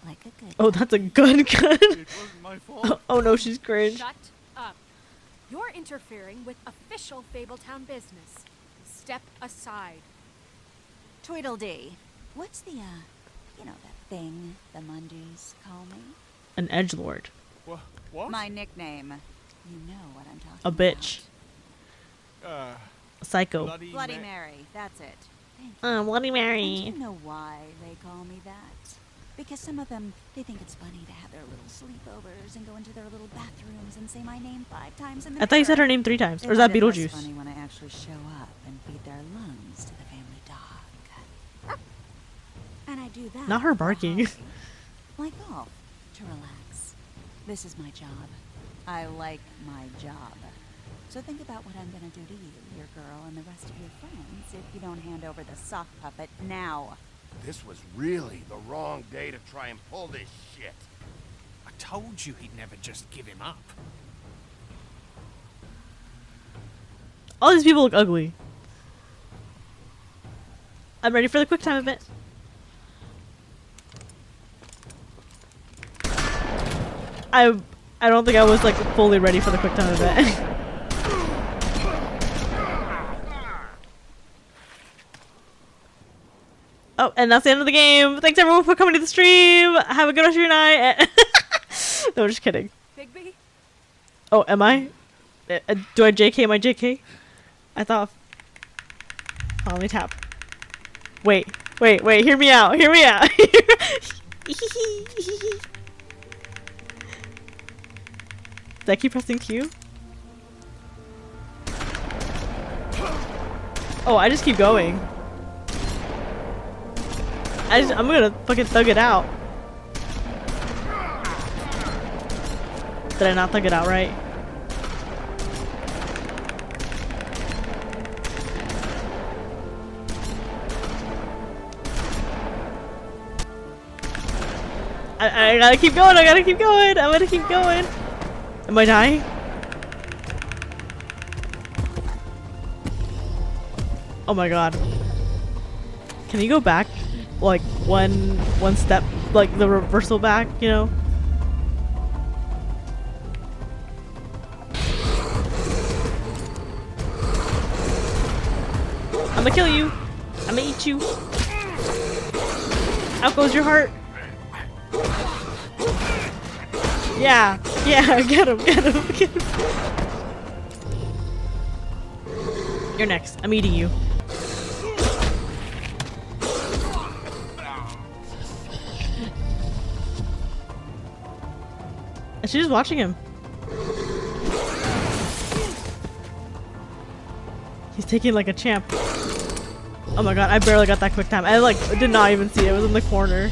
like a good. Oh, that's a gun gun. It wasn't my fault. Oh no, she's cringe. Shut up. You're interfering with official Fabletown business. step aside. Tweedledee. What's the, you know, that thing the Mundies call me? An edgelord. What? My nickname. You know what I'm talking A bitch. Uh, A psycho. Bloody Mary. That's it. Thank you. Bloody Mary. And do you know why they call me that? Because some of them, they think it's funny to have their little sleepovers and go into their little bathrooms and say my name 5 times in the I thought you said her name 3 times. Or is that They find it Beetlejuice? less funny when I actually show up and feed their lungs to the family dog. And I do that. Not her for barking. Holly. Like golf, to relax. This is my job. I like my job. So think about what I'm gonna do to you, your girl, and the rest of your friends if you don't hand over the sock puppet now. This was really the wrong day to try and pull this shit. I told you he'd never just give him up. All these people look ugly. I'm ready for the quick time event. I don't think I was like fully ready for the quick time event. Oh, and that's the end of the game. Thanks everyone for coming to the stream. Have a good rest of your night. No, I'm just kidding. Bigby? Oh, am I? Do I JK my JK? I thought. Let me tap. Wait. Hear me out. Hear me out. Did I keep pressing Q? Oh, I just keep going. I'm gonna fucking thug it out. Did I not thug it out right? I gotta keep going, I'm gonna keep going. Am I dying? Oh my god. Can you go back like one step, like the reversal back, you know? I'm gonna kill you. I'm gonna eat you. Out goes your heart. Yeah, get him. You're next. I'm eating you. And she's just watching him. He's taking like a champ. Oh my god, I barely got that quick time. I like did not even see it. It was in the corner.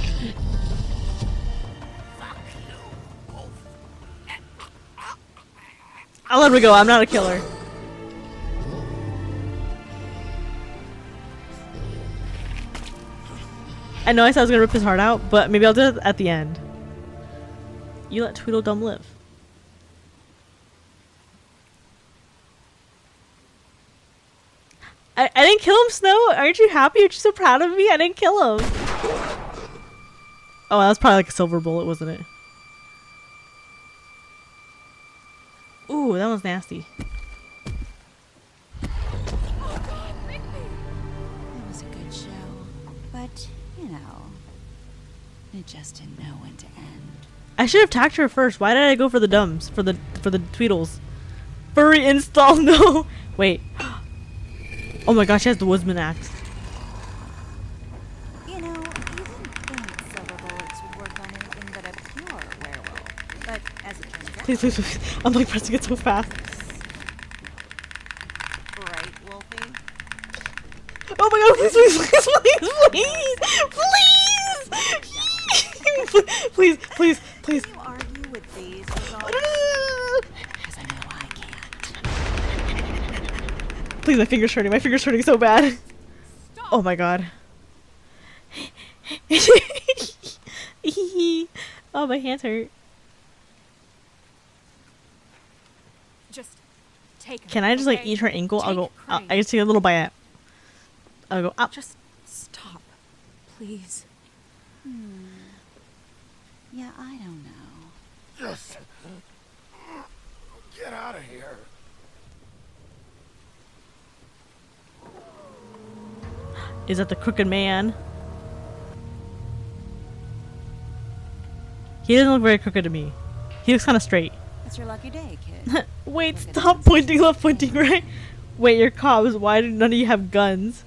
I'll let him go. I'm not a killer. I know I said I was gonna rip his heart out, but maybe I'll do it at the end. You let Tweedledum live. I didn't kill him, Snow. Aren't you happy? Aren't you so proud of me? I didn't kill him. Oh, that was probably like a silver bullet, wasn't it? Ooh, that was nasty. It was a good show, but you know, it just didn't know when to end. I should have attacked her first. Why did I go for the dumbs? For the Tweedles. Furry install, no. Wait. Oh my gosh, she has the woodsman axe. You know, you didn't think silver bullets would work on anything but a pure werewolf, but as it turns out, Please. I'm like pressing it so fast. right, Wolfie? Oh my god, please. Can you argue with these results? Because I know I can't. Please, my finger's hurting so bad. Stop. Oh my god. Oh, my hands hurt. Just take her. Can I just like okay? eat her ankle? I'll go. Crane. I just take a little bite. I'll go up. Just stop, please. Yeah, I don't know. Just get out of here. Is that the crooked man? He doesn't look very crooked to me. He looks kind of straight. It's your lucky day, kid. Wait, stop pointing left, pointing right. Wait, you're cops. Why do none of you have guns?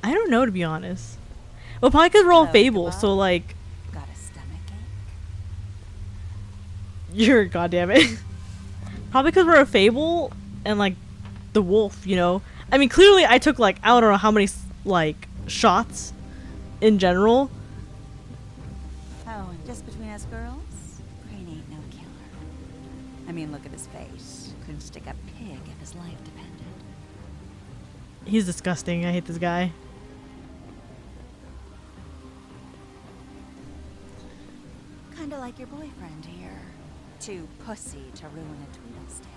I don't know, to be honest. Well, probably because we're all fables, so like... Got a stomachache? You're goddamn it. Probably because we're a fable and like the wolf, you know? I mean, clearly I took like, I don't know how many like shots in general. Oh, and just between us girls, Crane ain't no killer. I mean, look at his face. Couldn't stick a pig if his life depended. He's disgusting. I hate this guy. Kinda like your boyfriend here. Too pussy to ruin a Tweedlestay.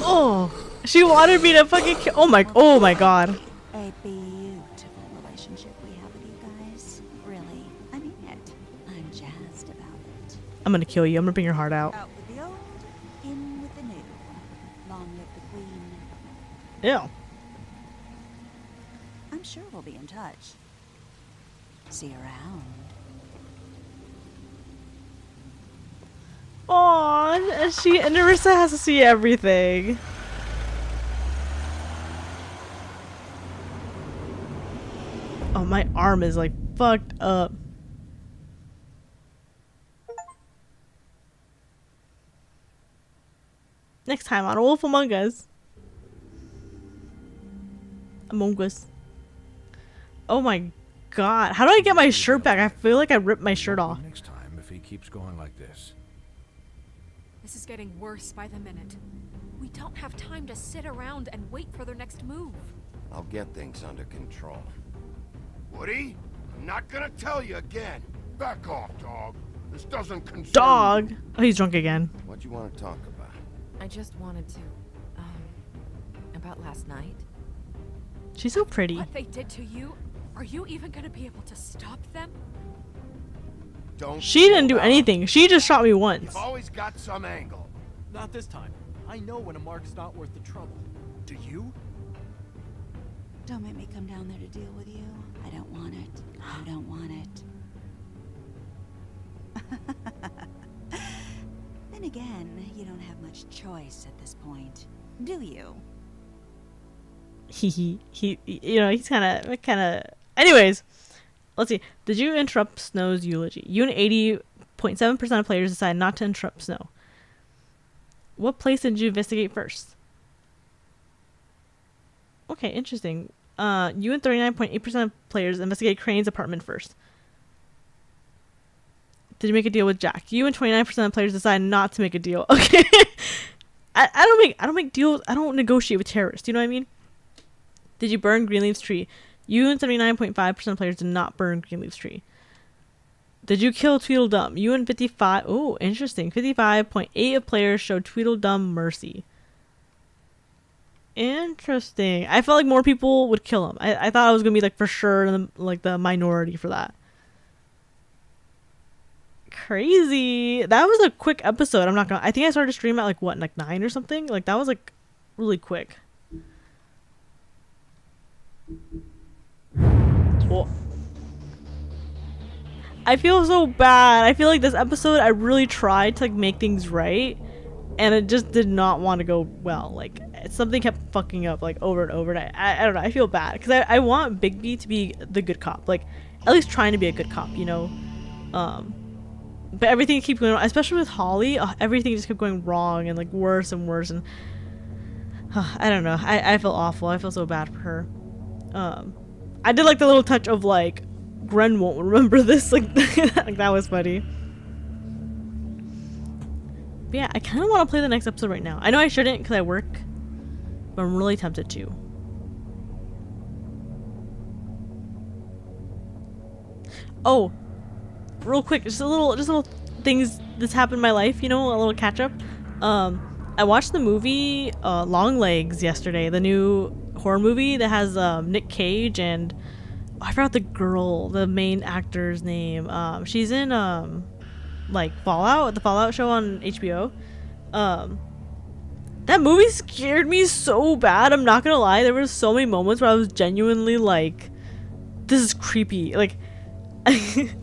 Oh, she wanted me to fucking kill. Oh my god. A beautiful relationship we have with you guys. Really, I mean it. I'm jazzed about it. I'm gonna kill you. I'm gonna bring your heart out. Out with the old, in with the new. Long live the queen. Ew. I'm sure we'll be in touch. See you around. Aw, she and Narissa has to see everything. Oh, my arm is like fucked up. Next time on Wolf Among Us. Among Us. Oh my god. How do I get my shirt back? I feel like I ripped my shirt off. Next time if he keeps going like this. This is getting worse by the minute. We don't have time to sit around and wait for their next move. I'll get things under control. Woody, I'm not gonna tell you again. Back off, dog. This doesn't concern Dog. you. Oh, he's drunk again. What do you want to talk about? I just wanted to, about last night. She's so pretty. What they did to you, are you even gonna be able to stop them? Don't. She didn't do anything. She just shot me once. You've always got some angle. Not this time. I know when a mark's not worth the trouble. Do you? Don't make me come down there to deal with you. I don't want it. I don't want it. Then again, you don't have much choice at this point, do you? He, you know, he's kind of. Anyways, let's see. Did you interrupt Snow's eulogy? You and 80.7% of players decided not to interrupt Snow. What place did you investigate first? Okay, interesting. You and 39.8% of players investigate Crane's apartment first. Did you make a deal with Jack? You and 29% of players decided not to make a deal. Okay. I don't make deals. I don't negotiate with terrorists. You know what I mean? Did you burn Greenleaf's tree? You and 79.5% of players did not burn Greenleaf's tree. Did you kill Tweedledum? You and 55... Oh, interesting. 55.8% of players showed Tweedledum mercy. Interesting. I felt like more people would kill him. I thought I was going to be, like, for sure, the minority for that. Crazy. That was a quick episode. I'm not going to... I think I started to stream at, like, what, like 9 or something? Like, that was, like, really quick. Well, I feel so bad. I feel like this episode I really tried to like make things right and it just did not want to go well. Like something kept fucking up like over and over and I don't know. I feel bad because I want Bigby to be the good cop, like at least trying to be a good cop, you know. But everything keeps going wrong, especially with Holly. Everything just kept going wrong and like worse and worse and I don't know. I feel awful. I feel so bad for her. I did like the little touch of like Gren won't remember this, like, like that was funny. But yeah, I kind of want to play the next episode right now. I know I shouldn't because I work, but I'm really tempted to. Oh, real quick, just a little things that's happened in my life, you know, a little catch up. I watched the movie Long Legs yesterday, the new horror movie that has Nick Cage and I forgot the main actor's name. She's in like Fallout, the Fallout show on HBO. That movie scared me so bad. I'm not gonna lie. There were so many moments where I was genuinely like, this is creepy. Like,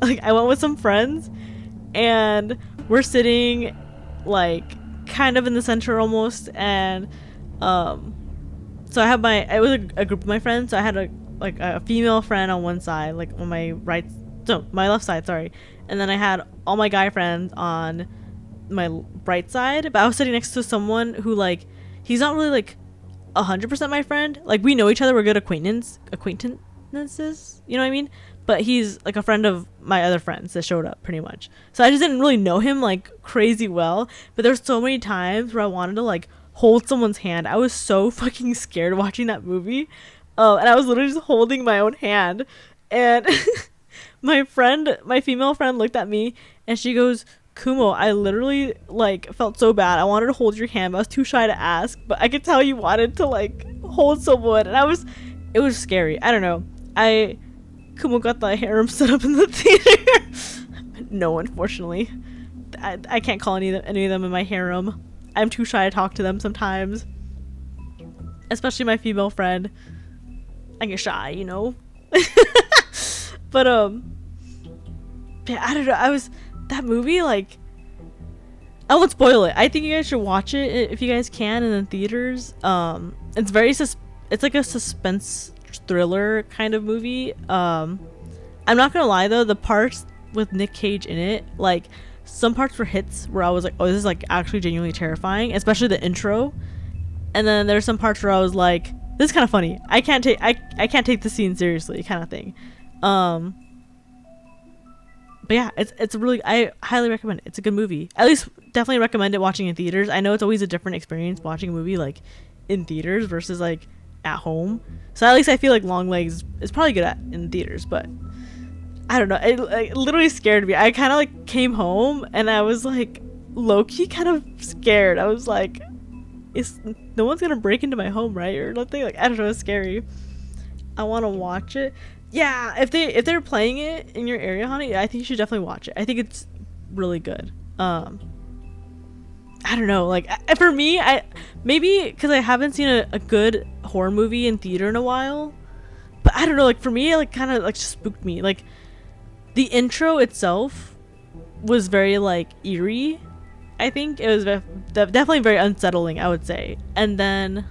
like I went with some friends and we're sitting like kind of in the center almost, and so I have it was a group of my friends. So I had a female friend on one side, like on my my left side, sorry, and then I had all my guy friends on my right side. But I was sitting next to someone who, like, he's not really like 100% my friend. Like, we know each other, we're good acquaintances, you know what I mean? But he's like a friend of my other friends that showed up pretty much. So I just didn't really know him like crazy well. But there's so many times where I wanted to like hold someone's hand. I was so fucking scared watching that movie. And I was literally just holding my own hand. And my female friend looked at me and she goes, Kumo, I literally like felt so bad. I wanted to hold your hand, but I was too shy to ask. But I could tell you wanted to like hold someone, and it was scary. I don't know. Kumo got the harem set up in the theater. No, unfortunately, I can't call any of them in my harem. I'm too shy to talk to them sometimes, especially my female friend. I get shy, you know. But yeah, I don't know. That movie, like, I won't spoil it. I think you guys should watch it if you guys can in the theaters. It's very it's like a suspense thriller kind of movie. I'm not gonna lie though, the parts with Nick Cage in it, like, some parts were hits where I was like, oh, this is like actually genuinely terrifying, especially the intro. And then there's some parts where I was like, this is kind of funny. I can't take the scene seriously, kind of thing. But yeah, it's really, I highly recommend it. It's a good movie. At least definitely recommend it watching in theaters. I know it's always a different experience watching a movie like in theaters versus like at home. So at least I feel like Longlegs is probably good in theaters, but I don't know. It literally scared me. I kind of like came home and I was like low-key kind of scared. I was like, no one's gonna break into my home, right? Or nothing. Like, I don't know, it's scary. I want to watch it. Yeah, if they're playing it in your area, honey, I think you should definitely watch it. I think it's really good. I don't know, like, for me, maybe because I haven't seen a good horror movie in theater in a while, but I don't know, like, for me, it like kind of like spooked me. Like, the intro itself was very like eerie. I think it was definitely very unsettling, I would say. And then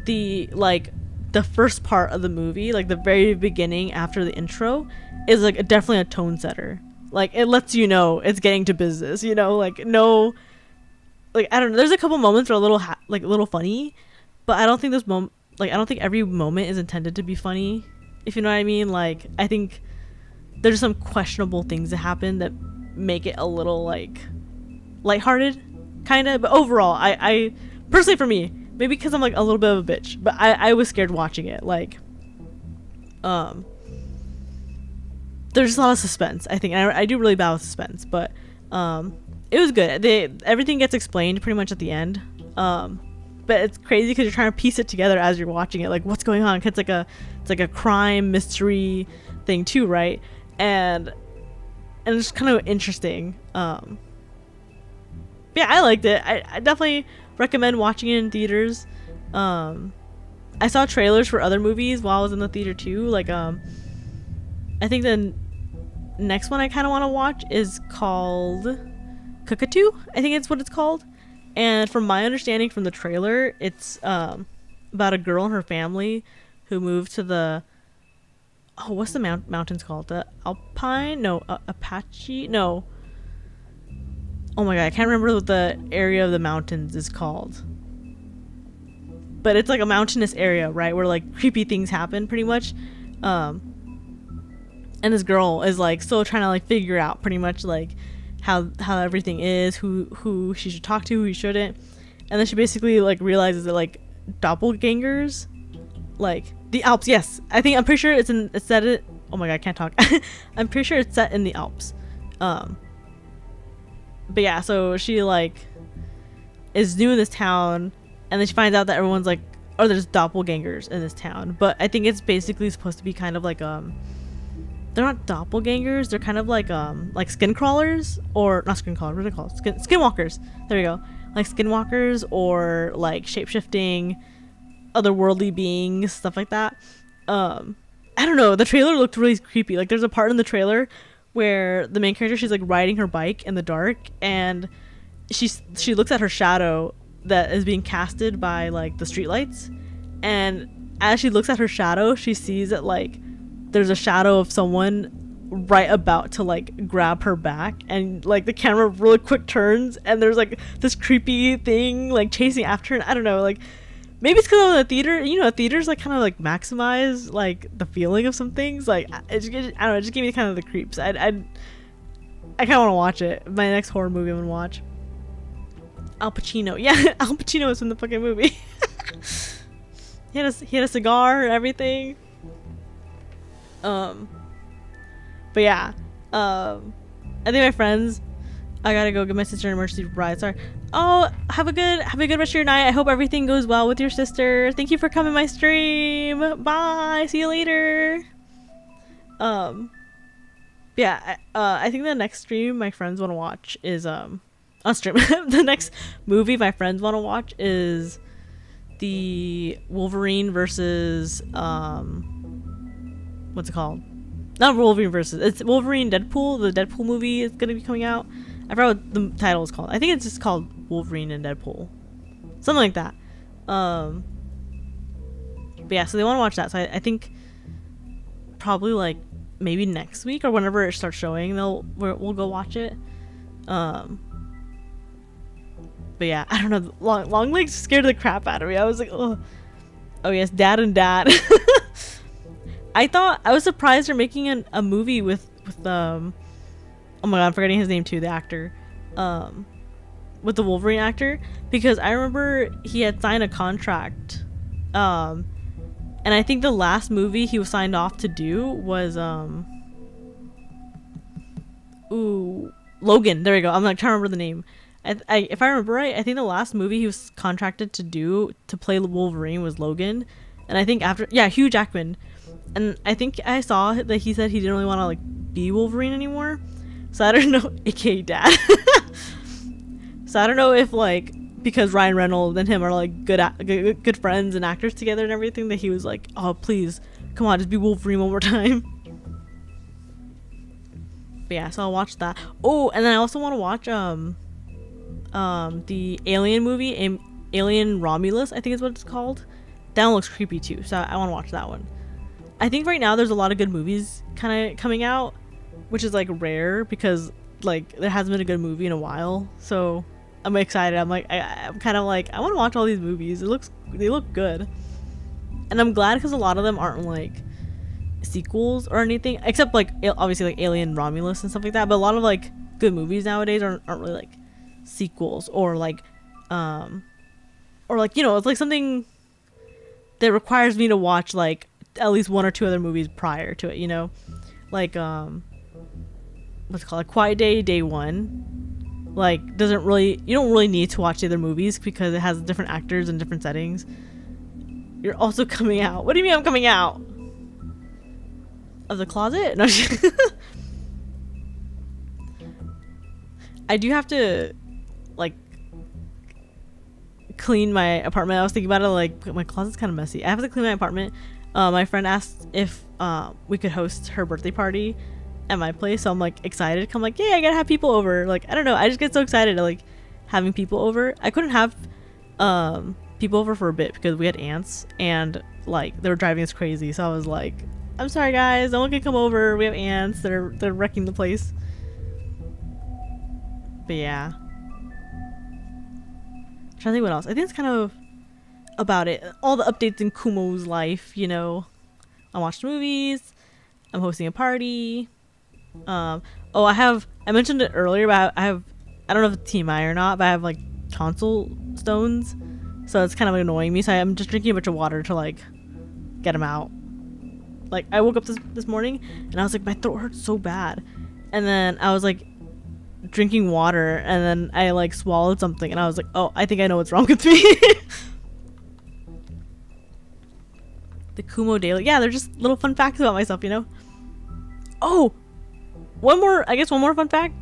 the first part of the movie, like the very beginning after the intro, is like definitely a tone setter. Like, it lets you know it's getting to business, you know, like, no, like, I don't know, there's a couple moments that are a little funny, but I don't think I don't think every moment is intended to be funny, if you know what I mean. Like, I think there's some questionable things that happen that make it a little like lighthearted, kind of. But overall, I personally, for me, maybe because I'm like a little bit of a bitch, but I was scared watching it. Like, there's just a lot of suspense, I think. And I do really bad with suspense, but it was good. Everything gets explained pretty much at the end. But it's crazy because you're trying to piece it together as you're watching it, like what's going on. 'Cause it's like a crime mystery thing too, right? And it's kind of interesting. Yeah, I liked it. I definitely recommend watching it in theaters. I saw trailers for other movies while I was in the theater too. Like, I think the next one I kind of want to watch is called Cockatoo. I think it's what it's called. And from my understanding from the trailer, it's about a girl and her family who moved to the what's the mountains called? The Alpine? No, Apache? No. Oh my god, I can't remember what the area of the mountains is called. But it's like a mountainous area, right? Where like creepy things happen pretty much. And this girl is like still trying to like figure out pretty much like how everything is, who she should talk to, who she shouldn't. And then she basically like realizes that like doppelgangers, like the Alps, yes. I'm pretty sure it's set it. Oh my god, I can't talk. I'm pretty sure it's set in the Alps. But yeah, so she like is new in this town, and then she finds out that everyone's like, oh, there's doppelgangers in this town. But I think it's basically supposed to be kind of like they're not doppelgangers, they're kind of like skin crawlers, or not skin crawlers, what are they called? Skinwalkers. There we go. like skinwalkers or like shape-shifting otherworldly beings, stuff like that. I don't know, the trailer looked really creepy. Like there's a part in the trailer where the main character, she's like riding her bike in the dark, and she looks at her shadow that is being casted by like the streetlights, and as she looks at her shadow, she sees that like there's a shadow of someone right about to like grab her back, and like the camera really quick turns and there's like this creepy thing like chasing after her. And I don't know, like maybe it's because I was in a theater. You know, theaters like kind of like maximize like the feeling of some things. Like I don't know, it just gave me kind of the creeps. I kind of want to watch it. My next horror movie I'm gonna watch. Al Pacino. Yeah, Al Pacino was in the fucking movie. He had a cigar and everything. But yeah. I think my friends. I gotta go get my sister an emergency ride. Sorry. Oh, have a good rest of your night. I hope everything goes well with your sister. Thank you for coming my stream. Bye. See you later. Yeah. I think the next stream my friends want to watch is on stream. The next movie my friends want to watch is the Wolverine versus what's it called? Not Wolverine versus. It's Wolverine Deadpool. The Deadpool movie is gonna be coming out. I forgot what the title is called. I think it's just called Wolverine and Deadpool, something like that. But yeah, so they want to watch that. So I think probably like maybe next week or whenever it starts showing, we'll go watch it. But yeah, I don't know. Long legs scared the crap out of me. I was like, oh yes, Dad and Dad. I was surprised they're making a movie with oh my god, I'm forgetting his name too, the actor, with the Wolverine actor, because I remember he had signed a contract, and I think the last movie he was signed off to do was Logan. There we go. I'm like trying to remember the name. If I remember right, I think the last movie he was contracted to play Wolverine was Logan, and I think Hugh Jackman, and I think I saw that he said he didn't really want to like be Wolverine anymore. So I don't know, aka Dad. So I don't know if like because Ryan Reynolds and him are like good friends and actors together and everything, that he was like, oh please, come on, just be Wolverine one more time. But yeah, so I'll watch that. Oh, and then I also want to watch the Alien movie, Alien Romulus, I think is what it's called. That one looks creepy too, so I want to watch that one. I think right now there's a lot of good movies kind of coming out, which is like rare because like there hasn't been a good movie in a while. So I'm excited. I'm like I'm kind of like I want to watch all these movies. They look good, and I'm glad because a lot of them aren't like sequels or anything, except like obviously like Alien Romulus and stuff like that. But a lot of like good movies nowadays aren't really like sequels or like you know, it's like something that requires me to watch like at least one or two other movies prior to it, you know, like what's it called, like Quiet Day One, like you don't really need to watch the other movies because it has different actors and different settings. You're also coming out. What do you mean I'm coming out of the closet? No. I do have to like clean my apartment. I was thinking about it, like my closet's kind of messy. I have to clean my apartment. My friend asked if we could host her birthday party at my place, so I'm like excited. I'm like, yeah, I gotta have people over. Like I don't know, I just get so excited at like having people over. I couldn't have people over for a bit because we had ants and like they were driving us crazy. So I was like, I'm sorry guys, no one can come over. We have ants. They're wrecking the place. But yeah, I'm trying to think what else. I think it's kind of about it. All the updates in Kumo's life, you know. I watched movies. I'm hosting a party. I mentioned it earlier, but I don't know if it's TMI or not, but I have like tonsil stones, so it's kind of annoying me. So I'm just drinking a bunch of water to like get them out. Like I woke up this morning and I was like, my throat hurts so bad, and then I was like drinking water and then I like swallowed something and I was like, oh, I think I know what's wrong with me. The Kumo Daily. Yeah, they're just little fun facts about myself, you know? Oh! One more fun fact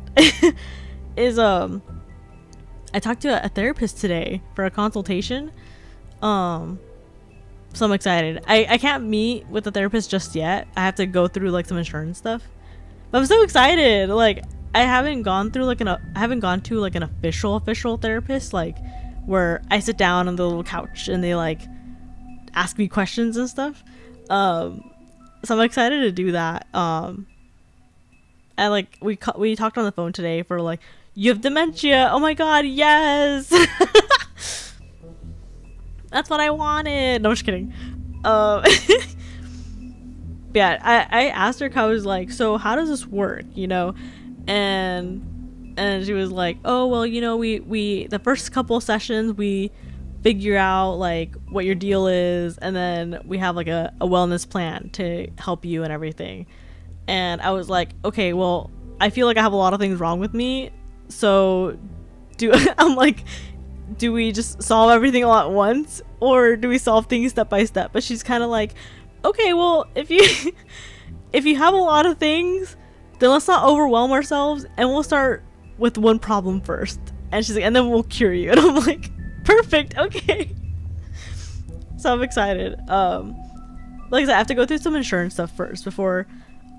is, I I talked to a therapist today for a consultation. So I'm excited. I can't meet with the therapist just yet. I have to go through like some insurance stuff. But I'm so excited. Like I haven't gone to like an official therapist, like where I sit down on the little couch and they like ask me questions and stuff. So I'm excited to do that. And like we talked on the phone today for like, you have dementia. Oh my god, yes. That's what I wanted. No, I'm just kidding. Yeah, I asked her, I was like, so how does this work, you know? And she was like, oh well, you know, we the first couple sessions we figure out like what your deal is, and then we have like a wellness plan to help you and everything. And I was like, okay, well, I feel like I have a lot of things wrong with me, so I'm like, do we just solve everything all at once, or do we solve things step by step? But she's kind of like, okay, well, if you have a lot of things, then let's not overwhelm ourselves, and we'll start with one problem first. And she's like, and then we'll cure you. And I'm like, perfect, okay. So I'm excited. Like I said, I have to go through some insurance stuff first before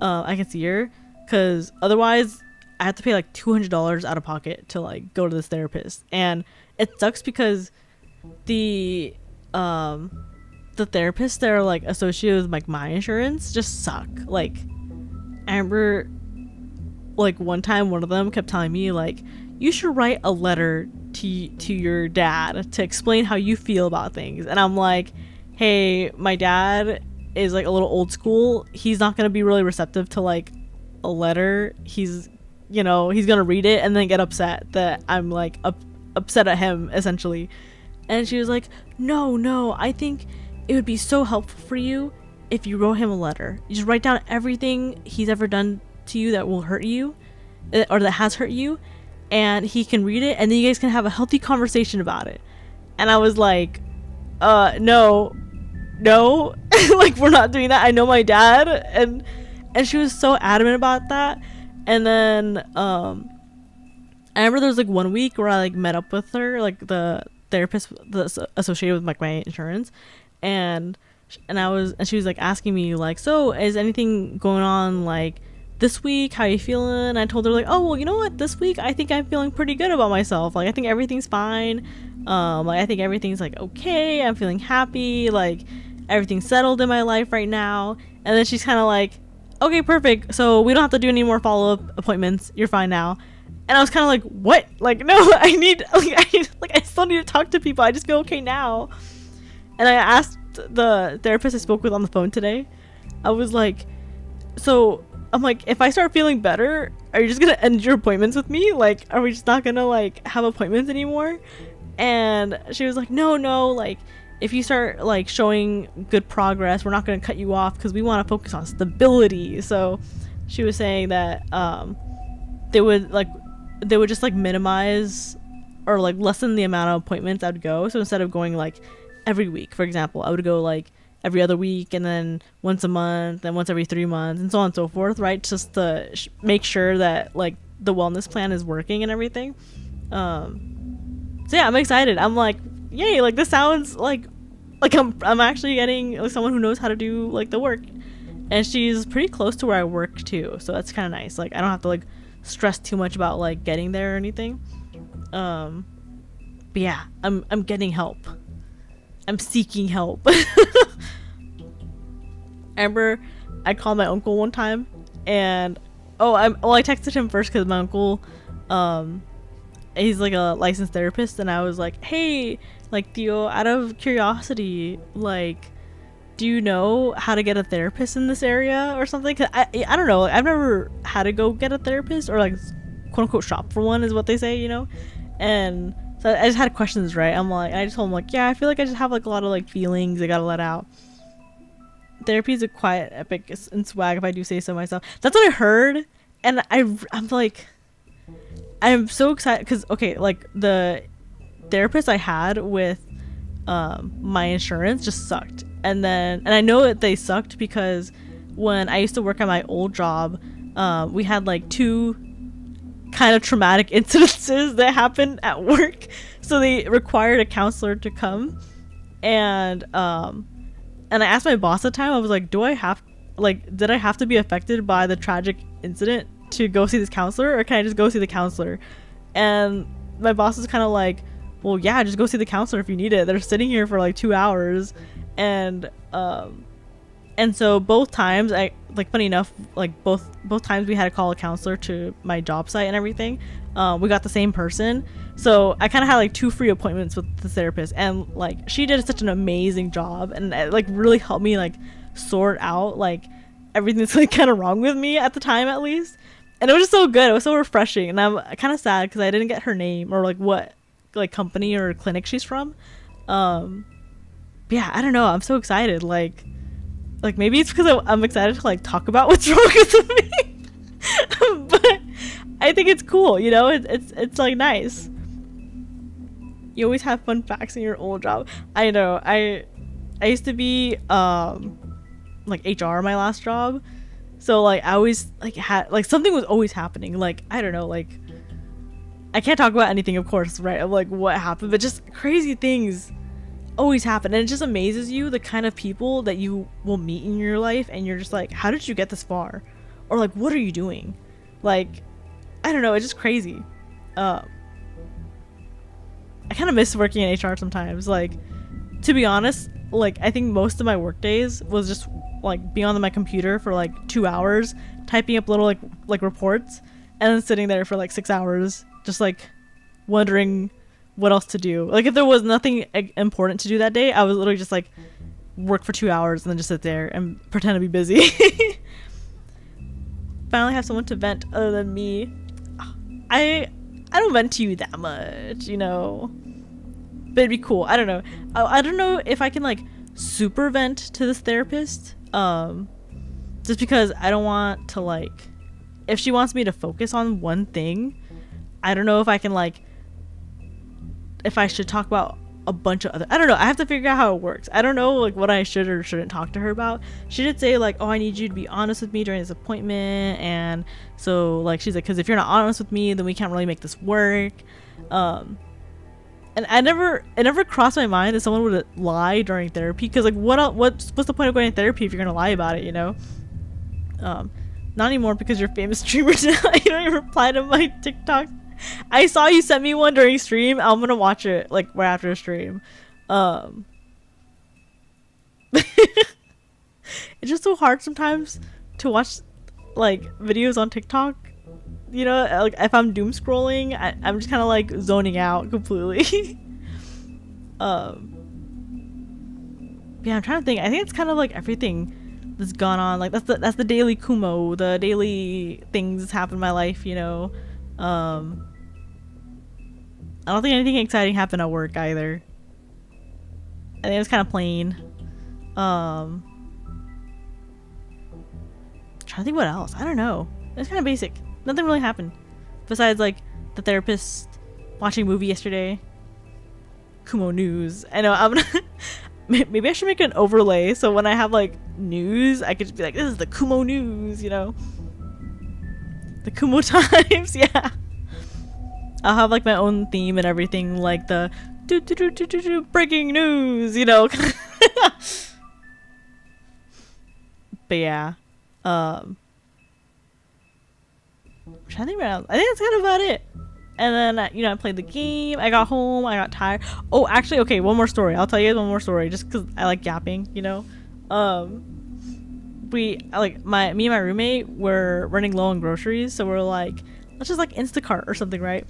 I can see her, because otherwise I have to pay like $200 out of pocket to like go to this therapist. And it sucks because the therapists that are like associated with like my insurance just suck. Like I remember like one time one of them kept telling me like, you should write a letter to your dad to explain how you feel about things. And I'm like, hey, my dad is like a little old school. He's not gonna be really receptive to like a letter. He's gonna read it and then get upset that I'm like upset at him, essentially. And she was like, no, I think it would be so helpful for you if you wrote him a letter. You just write down everything he's ever done to you that will hurt you, or that has hurt you, and he can read it, and then you guys can have a healthy conversation about it. And I was like, no, like we're not doing that. I know my dad. And she was so adamant about that. And then I remember there was like 1 week where I like met up with her, like the therapist that's associated with like my insurance, and she was like asking me like, so is anything going on like this week, how you feeling? I told her like, oh well, you know what, this week I think I'm feeling pretty good about myself. Like I think everything's fine. Like I think everything's like okay, I'm feeling happy, like everything's settled in my life right now. And then she's kind of like, okay, perfect, so we don't have to do any more follow-up appointments, you're fine now. And I was kind of like, what? Like, no, I still need to talk to people. I just feel okay now. And I asked the therapist I spoke with on the phone today, I was like, so I'm like, if I start feeling better, are you just gonna end your appointments with me? Like, are we just not gonna like have appointments anymore? And she was like, no, like if you start like showing good progress, we're not gonna cut you off because we want to focus on stability. So she was saying that they would just like minimize or like lessen the amount of appointments I would go. So instead of going like every week, for example, I would go like every other week, and then once a month, and once every 3 months, and so on and so forth, right? Just to make sure that like the wellness plan is working and everything. So yeah, I'm excited. I'm like, yay, like this sounds like I'm actually getting like someone who knows how to do like the work. And she's pretty close to where I work too, so that's kind of nice. Like I don't have to like stress too much about like getting there or anything. But yeah, I'm getting help. I'm seeking help. I remember I called my uncle one time, and I texted him first because my uncle, he's like a licensed therapist, and I was like, hey, like Theo, out of curiosity, like, do you know how to get a therapist in this area or something? Cause I don't know, I've never had to go get a therapist or like quote unquote shop for one, is what they say, you know. And so I just had questions, right? I just told him like, yeah, I feel like I just have like a lot of like feelings I gotta let out. Therapy is a quiet epic and swag, if I do say so myself. That's what I heard, and I'm like, I'm so excited because okay, like the therapist I had with my insurance just sucked, and I know that they sucked because when I used to work at my old job, we had like 2 kind of traumatic incidences that happened at work. So they required a counselor to come, and I asked my boss at the time, I was like, did I have to be affected by the tragic incident to go see this counselor, or can I just go see the counselor? And my boss was kind of like, well, yeah, just go see the counselor if you need it. They're sitting here for like 2 hours. And so both times, funny enough, like both times we had to call a counselor to my job site and everything. We got the same person. So I kind of had like 2 free appointments with the therapist, and like she did such an amazing job, and it like really helped me like sort out like everything that's like kind of wrong with me at the time, at least. And it was just so good. It was so refreshing. And I'm kind of sad because I didn't get her name or like what like company or clinic she's from. But yeah, I don't know. I'm so excited. Like maybe it's because I'm excited to like talk about what's wrong with me. But I think it's cool. You know, it's like nice. You always have fun facts in your old job. I know. I used to be like HR my last job. So like I always like had like something was always happening. Like I don't know, like I can't talk about anything, of course, right? Of like what happened, but just crazy things always happen, and it just amazes you the kind of people that you will meet in your life, and you're just like, how did you get this far? Or like, what are you doing? Like, I don't know, it's just crazy. I kind of miss working in HR sometimes. Like, to be honest, like I think most of my work days was just like being on my computer for like 2 hours, typing up little like reports, and then sitting there for like 6 hours, just like wondering what else to do. Like if there was nothing important to do that day, I would literally just like work for 2 hours and then just sit there and pretend to be busy. Finally have someone to vent other than me. I don't vent to you that much, you know, but it'd be cool. I don't know. I don't know if I can like super vent to this therapist, just because I don't want to like, if she wants me to focus on one thing, I don't know if I can like, if I should talk about a bunch of other, I don't know, I have to figure out how it works. I don't know like what I should or shouldn't talk to her about. She did say like, oh, I need you to be honest with me during this appointment, and so like she's like, because if you're not honest with me, then we can't really make this work. And it never crossed my mind that someone would lie during therapy, because like what's the point of going to therapy if you're gonna lie about it, you know? Not anymore, because you're famous streamers now. You don't even reply to my TikTok. I saw you sent me one during stream. I'm gonna watch it like right after the stream. It's just so hard sometimes to watch like videos on TikTok. You know, like if I'm doom scrolling, I'm just kind of like zoning out completely. Yeah, I'm trying to think. I think it's kind of like everything that's gone on. Like that's the daily Kumo, the daily things that's happened in my life. You know. I don't think anything exciting happened at work either. I think it was kind of plain. Trying to think what else. I don't know. It was kind of basic. Nothing really happened besides like the therapist watching a movie yesterday. Kumo news. I know I'm gonna maybe I should make an overlay so when I have like news, I could just be like, this is the Kumo news, you know. The Kumo Times, yeah. I'll have like my own theme and everything, like the breaking news, you know. But yeah, I'm trying to think about. I think that's kind of about it. And then you know, I played the game. I got home. I got tired. Oh, actually, okay, one more story. I'll tell you guys one more story, just because I like yapping, you know. Me and my roommate were running low on groceries, so we're like, let's just like Instacart or something, right?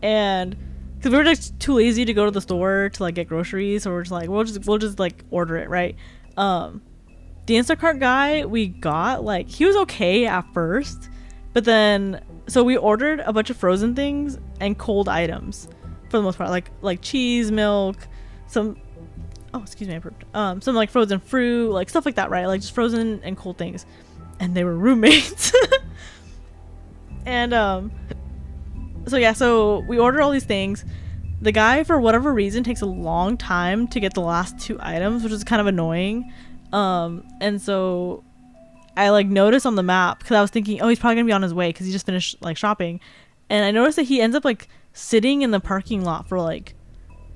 And because we were just too lazy to go to the store to like get groceries, so we're just like, we'll just like order it, right? The Instacart guy we got, like, he was okay at first, but then so we ordered a bunch of frozen things and cold items for the most part, like cheese, milk, some excuse me, I burped. Some like frozen fruit, like stuff like that, right? Like just frozen and cold things. And they were roommates. And so we ordered all these things. The guy, for whatever reason, takes a long time to get the last 2 items, which is kind of annoying. And so I like noticed on the map, because I was thinking, oh, he's probably gonna be on his way because he just finished like shopping. And I noticed that he ends up like sitting in the parking lot for like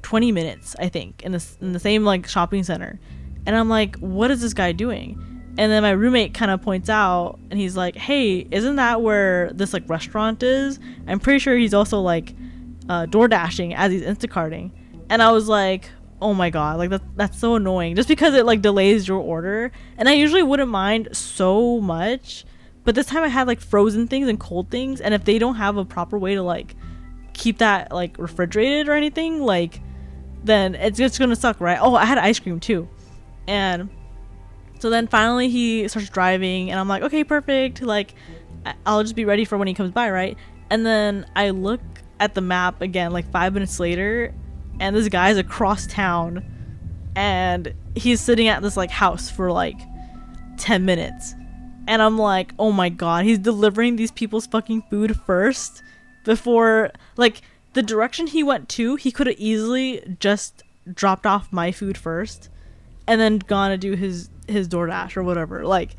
20 minutes, I think, in the same like shopping center. And I'm like, what is this guy doing? And then my roommate kind of points out, and he's like, hey, isn't that where this like restaurant is? I'm pretty sure he's also like door dashing as he's Instacarting. And I was like, oh my god, like that's so annoying, just because it like delays your order. And I usually wouldn't mind so much, but this time I had like frozen things and cold things, and if they don't have a proper way to like keep that like refrigerated or anything, like then it's just gonna suck, right? Oh, I had ice cream too. And so then finally he starts driving, and I'm like, okay, perfect, like I'll just be ready for when he comes by, right? And then I look at the map again like 5 minutes later, and this guy's across town, and he's sitting at this like house for like 10 minutes. And I'm like, oh my god, he's delivering these people's fucking food first before, like, the direction he went to, he could have easily just dropped off my food first and then gone to do his DoorDash or whatever. Like,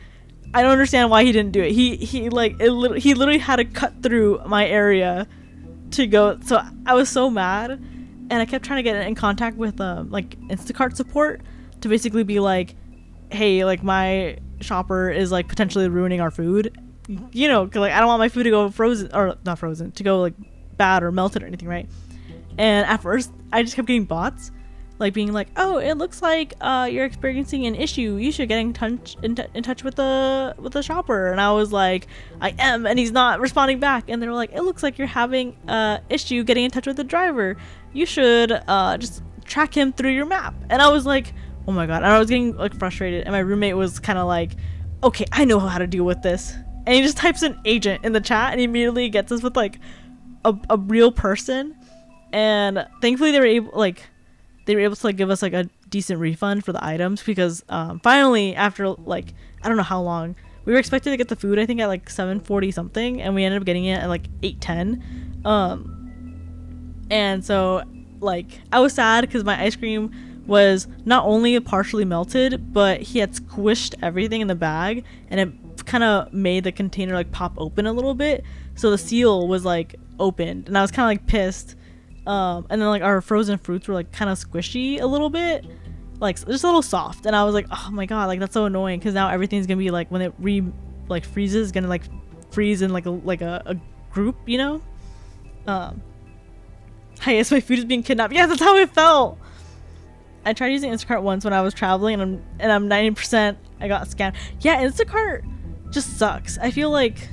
I don't understand why he didn't do it. He literally had to cut through my area to go. So I was so mad, and I kept trying to get in contact with like Instacart support to basically be like, hey, like my shopper is like potentially ruining our food, you know, cause like I don't want my food to go frozen, or not frozen, to go like bad or melted or anything, right? And at first I just kept getting bots like being like, oh, it looks like you're experiencing an issue, you should get in touch with the shopper. And I was like, I am, and he's not responding back. And they're like, it looks like you're having issue getting in touch with the driver, you should just track him through your map. And I was like, oh my god. And I was getting like frustrated, and my roommate was kind of like, okay, I know how to deal with this. And he just types an agent in the chat, and he immediately gets us with like a real person. And thankfully they were able to like give us like a decent refund for the items, because finally, after like I don't know how long, we were expected to get the food I think at like 7:40 something, and we ended up getting it at like 8:10. And so like I was sad because my ice cream was not only partially melted, but he had squished everything in the bag, and it kind of made the container like pop open a little bit, so the seal was like opened, and I was kind of like pissed. And then like our frozen fruits were like kind of squishy a little bit, like just a little soft, and I was like, oh my god, like that's so annoying, because now everything's gonna be like, when it freezes, gonna like freeze in like a group, you know. Hi, yes, my food is being kidnapped. Yeah, that's how it felt. I tried using Instacart once when I was traveling, and I'm 90% I got scammed. Yeah, Instacart just sucks. I feel like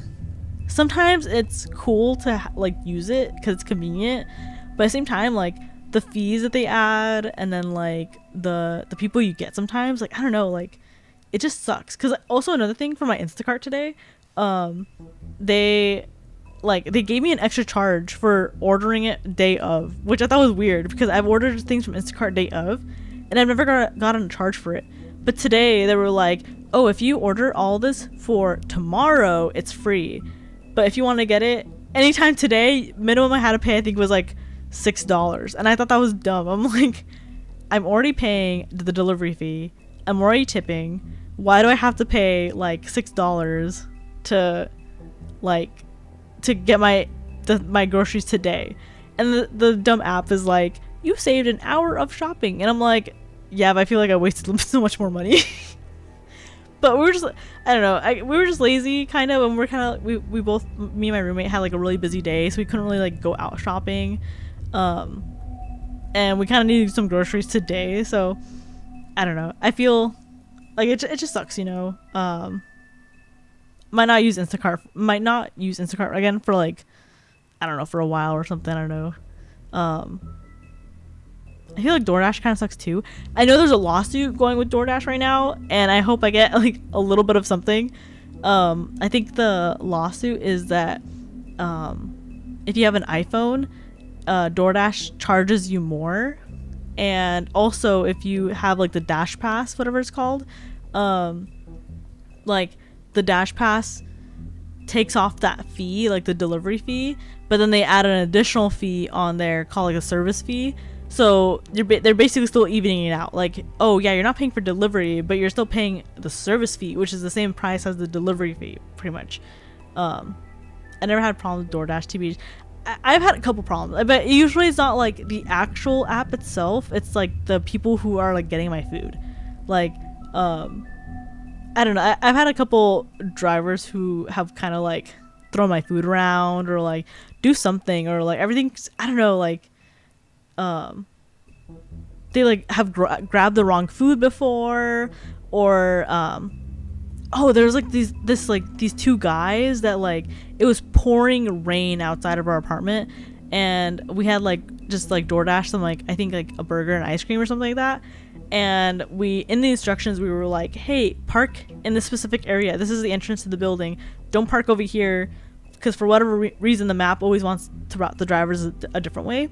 sometimes it's cool to like use it because it's convenient, but at the same time, like the fees that they add, and then like the people you get sometimes, like I don't know, like it just sucks. Because also another thing for my Instacart today, they gave me an extra charge for ordering it day of, which I thought was weird, because I've ordered things from Instacart day of, and I've never gotten a charge for it. But today they were like, oh, if you order all this for tomorrow, it's free. But if you want to get it anytime today, minimum I had to pay I think was like $6. And I thought that was dumb. I'm like, I'm already paying the delivery fee, I'm already tipping, why do I have to pay like $6 to get my groceries today? And the dumb app is like, you saved an hour of shopping, and I'm like, yeah, but I feel like I wasted so much more money. But we were just, I don't know, we were just lazy kind of, and we're kind of, we both, me and my roommate had like a really busy day, so we couldn't really like go out shopping, and we kind of needed some groceries today, so I don't know, I feel like it just sucks, you know. Might not use Instacart again for like, I don't know, for a while or something, I don't know. I feel like DoorDash kind of sucks too. I know there's a lawsuit going with DoorDash right now, and I hope I get like a little bit of something. I think the lawsuit is that if you have an iPhone, DoorDash charges you more, and also if you have like the Dash Pass, whatever it's called, like the Dash Pass takes off that fee, like the delivery fee, but then they add an additional fee on there called like a service fee. So they're basically still evening it out. Like, oh yeah, you're not paying for delivery, but you're still paying the service fee, which is the same price as the delivery fee, pretty much. I never had problems with DoorDash, I've had a couple problems, but usually it's not like the actual app itself. It's like the people who are like getting my food. Like, I don't know. I've had a couple drivers who have kind of like throw my food around or like do something or like everything's, I don't know, like they like have grabbed the wrong food before, or oh, there's like these two guys that like it was pouring rain outside of our apartment, and we had like just like DoorDash them like I think like a burger and ice cream or something like that. And we, in the instructions, we were like, hey, park in this specific area. This is the entrance to the building. Don't park over here, because for whatever reason, the map always wants to route the drivers a different way.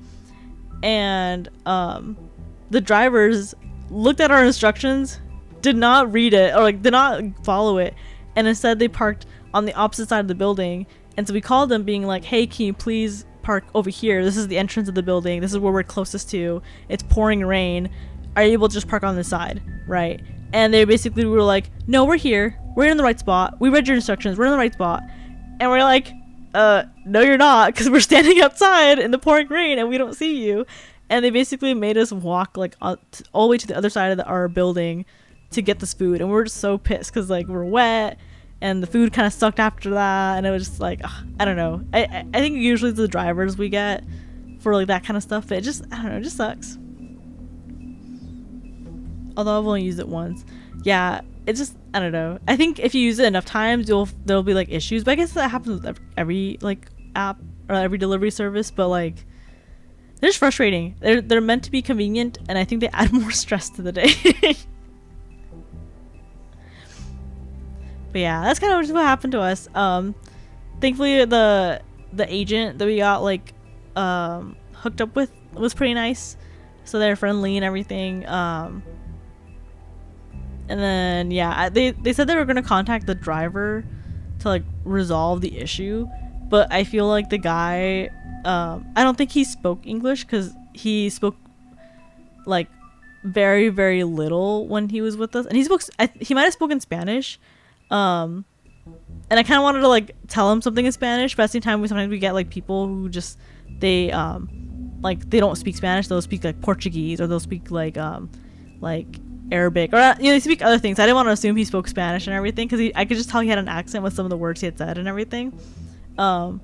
And the drivers looked at our instructions, did not read it, or like did not follow it, and instead they parked on the opposite side of the building. And so we called them being like, hey, can you please park over here? This is the entrance of the building. This is where we're closest to. It's pouring rain. Are you able to just park on this side, right? And they basically were like, no, we're here. We're in the right spot. We read your instructions. We're in the right spot. And we're like, no, you're not, because we're standing outside in the pouring rain and we don't see you. And they basically made us walk like all the way to the other side of our building to get this food. And we're just so pissed because like we're wet and the food kind of sucked after that. And it was just like, I don't know. I think usually it's the drivers we get for like that kind of stuff. But it just, I don't know, it just sucks. Although I've only used it once. Yeah, it just, I don't know. I think if you use it enough times, there'll be like issues. But I guess that happens with every like app or every delivery service. But like, they're just frustrating. They're meant to be convenient, and I think they add more stress to the day. But yeah, that's kind of just what happened to us. Thankfully the agent that we got like hooked up with was pretty nice. So they're friendly and everything. And then yeah, they said they were gonna contact the driver to like resolve the issue, but I feel like the guy, I don't think he spoke English, because he spoke like very, very little when he was with us, and he might have spoken Spanish, and I kind of wanted to like tell him something in Spanish, but at the same time sometimes we get like people who just like they don't speak Spanish, they'll speak like Portuguese, or they'll speak like Arabic, or they speak other things. I didn't want to assume he spoke Spanish and everything, because I could just tell he had an accent with some of the words he had said and everything. So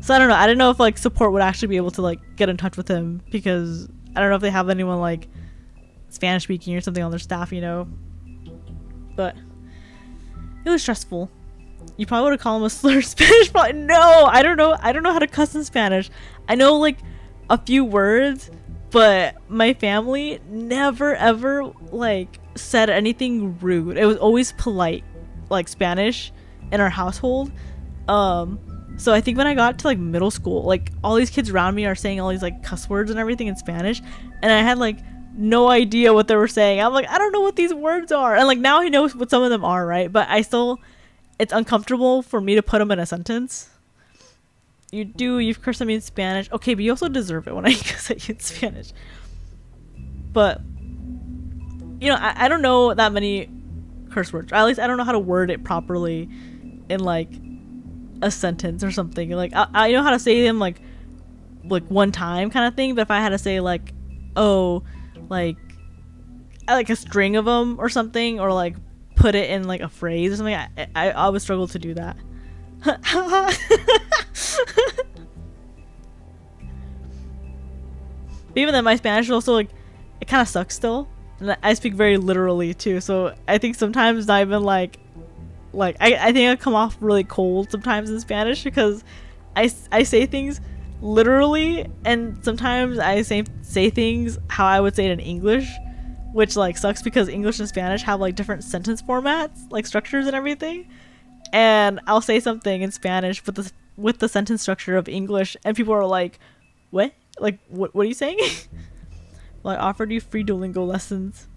I don't know. I didn't know if like support would actually be able to like get in touch with him, because I don't know if they have anyone like Spanish speaking or something on their staff, you know. But it was stressful. You probably would have called him a slur Spanish. Probably no. I don't know how to cuss in Spanish. I know like a few words, but my family never ever like said anything rude. It was always polite, like Spanish in our household. So I think when I got to like middle school, like all these kids around me are saying all these like cuss words and everything in Spanish, and I had like no idea what they were saying. I'm like, I don't know what these words are, and like now I know what some of them are, right? But it's uncomfortable for me to put them in a sentence. You've cursed at me in Spanish. Okay, but you also deserve it when I cuss at you in Spanish. But, you know, I don't know that many curse words. Or at least I don't know how to word it properly in, like, a sentence or something. Like, I know how to say them, like one time kind of thing. But if I had to say, like, oh, like a string of them or something, or, like, put it in, like, a phrase or something, I would struggle to do that. But even then, my Spanish is also like, it kind of sucks still, and I speak very literally too, so I think sometimes not even like I think I come off really cold sometimes in Spanish, because I say things literally, and sometimes I say things how I would say it in English, which like sucks, because English and Spanish have like different sentence formats, like structures and everything. And I'll say something in Spanish with the sentence structure of English, and people are like, what? Like, what are you saying? Well, I offered you free Duolingo lessons.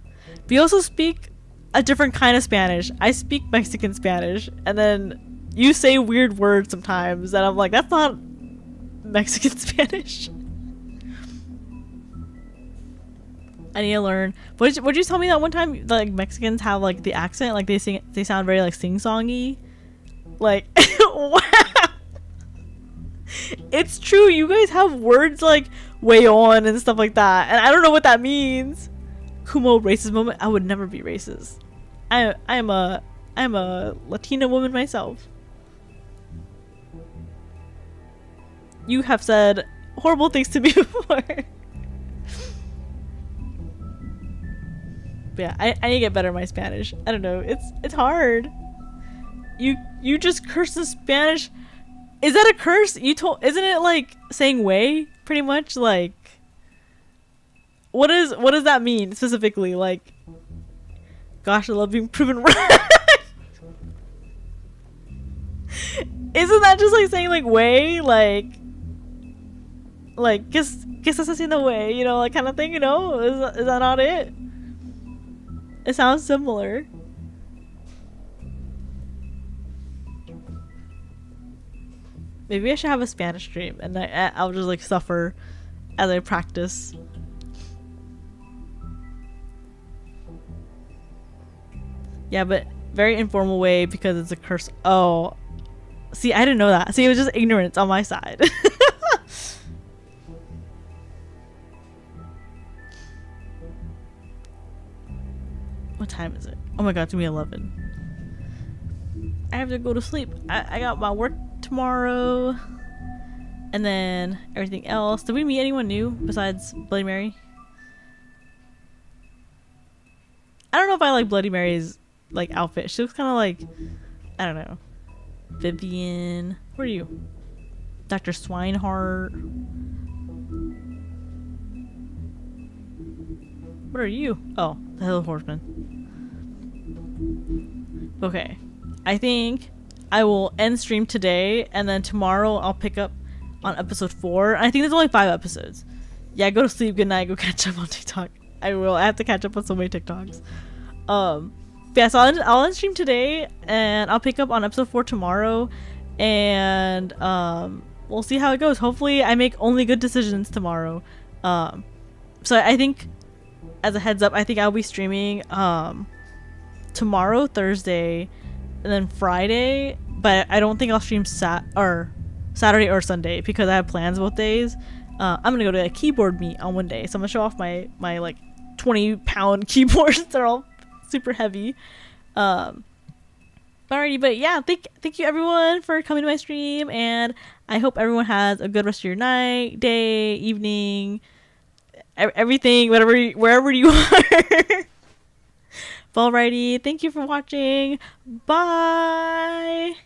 But you also speak a different kind of Spanish. I speak Mexican Spanish, and then you say weird words sometimes, and I'm like, that's not Mexican Spanish. I need to learn. Would you tell me that one time, like, Mexicans have, like, the accent? Like, they sound very, like, sing-songy? Like, wow. It's true. You guys have words like way on and stuff like that, and I don't know what that means. Kumo racist moment. I would never be racist. I'm a Latina woman myself. You have said horrible things to me before. But yeah, I need to get better at my Spanish. I don't know. It's hard. You just curse the Spanish. Is that a curse? Isn't it like saying way pretty much? Like what does that mean specifically? Like, gosh, I love being proven right. Isn't that just like saying like way, like ¿qué estás haciendo way, you know, like kind of thing, you know? Is that not it? It sounds similar. Maybe I should have a Spanish stream and I'll just like suffer as I practice. Yeah, but very informal way because it's a curse. Oh, see, I didn't know that. See, it was just ignorance on my side. What time is it? Oh my god, it's gonna be 11. I have to go to sleep. I got my work tomorrow. And then everything else. Did we meet anyone new besides Bloody Mary? I don't know if I like Bloody Mary's like outfit. She looks kind of like, I don't know. Vivian. Where are you? Dr. Swinehart. What are you? Oh, the Hill Horseman. Okay. I think I will end stream today, and then tomorrow I'll pick up on episode 4. I think there's only 5 episodes. Yeah, go to sleep. Good night. Go catch up on TikTok. I will. I have to catch up on so many TikToks. Yeah, so I'll end stream today, and I'll pick up on episode 4 tomorrow, and we'll see how it goes. Hopefully, I make only good decisions tomorrow. So I think, as a heads up, I think I'll be streaming tomorrow, Thursday, and then Friday, but I don't think I'll stream Saturday or Sunday because I have plans both days. I'm gonna go to a keyboard meet on one day, so I'm gonna show off my like 20-pound keyboards. They're all super heavy. Alrighty, but yeah, thank you everyone for coming to my stream, and I hope everyone has a good rest of your night, day, evening, everything, wherever you are. Alrighty, thank you for watching. Bye.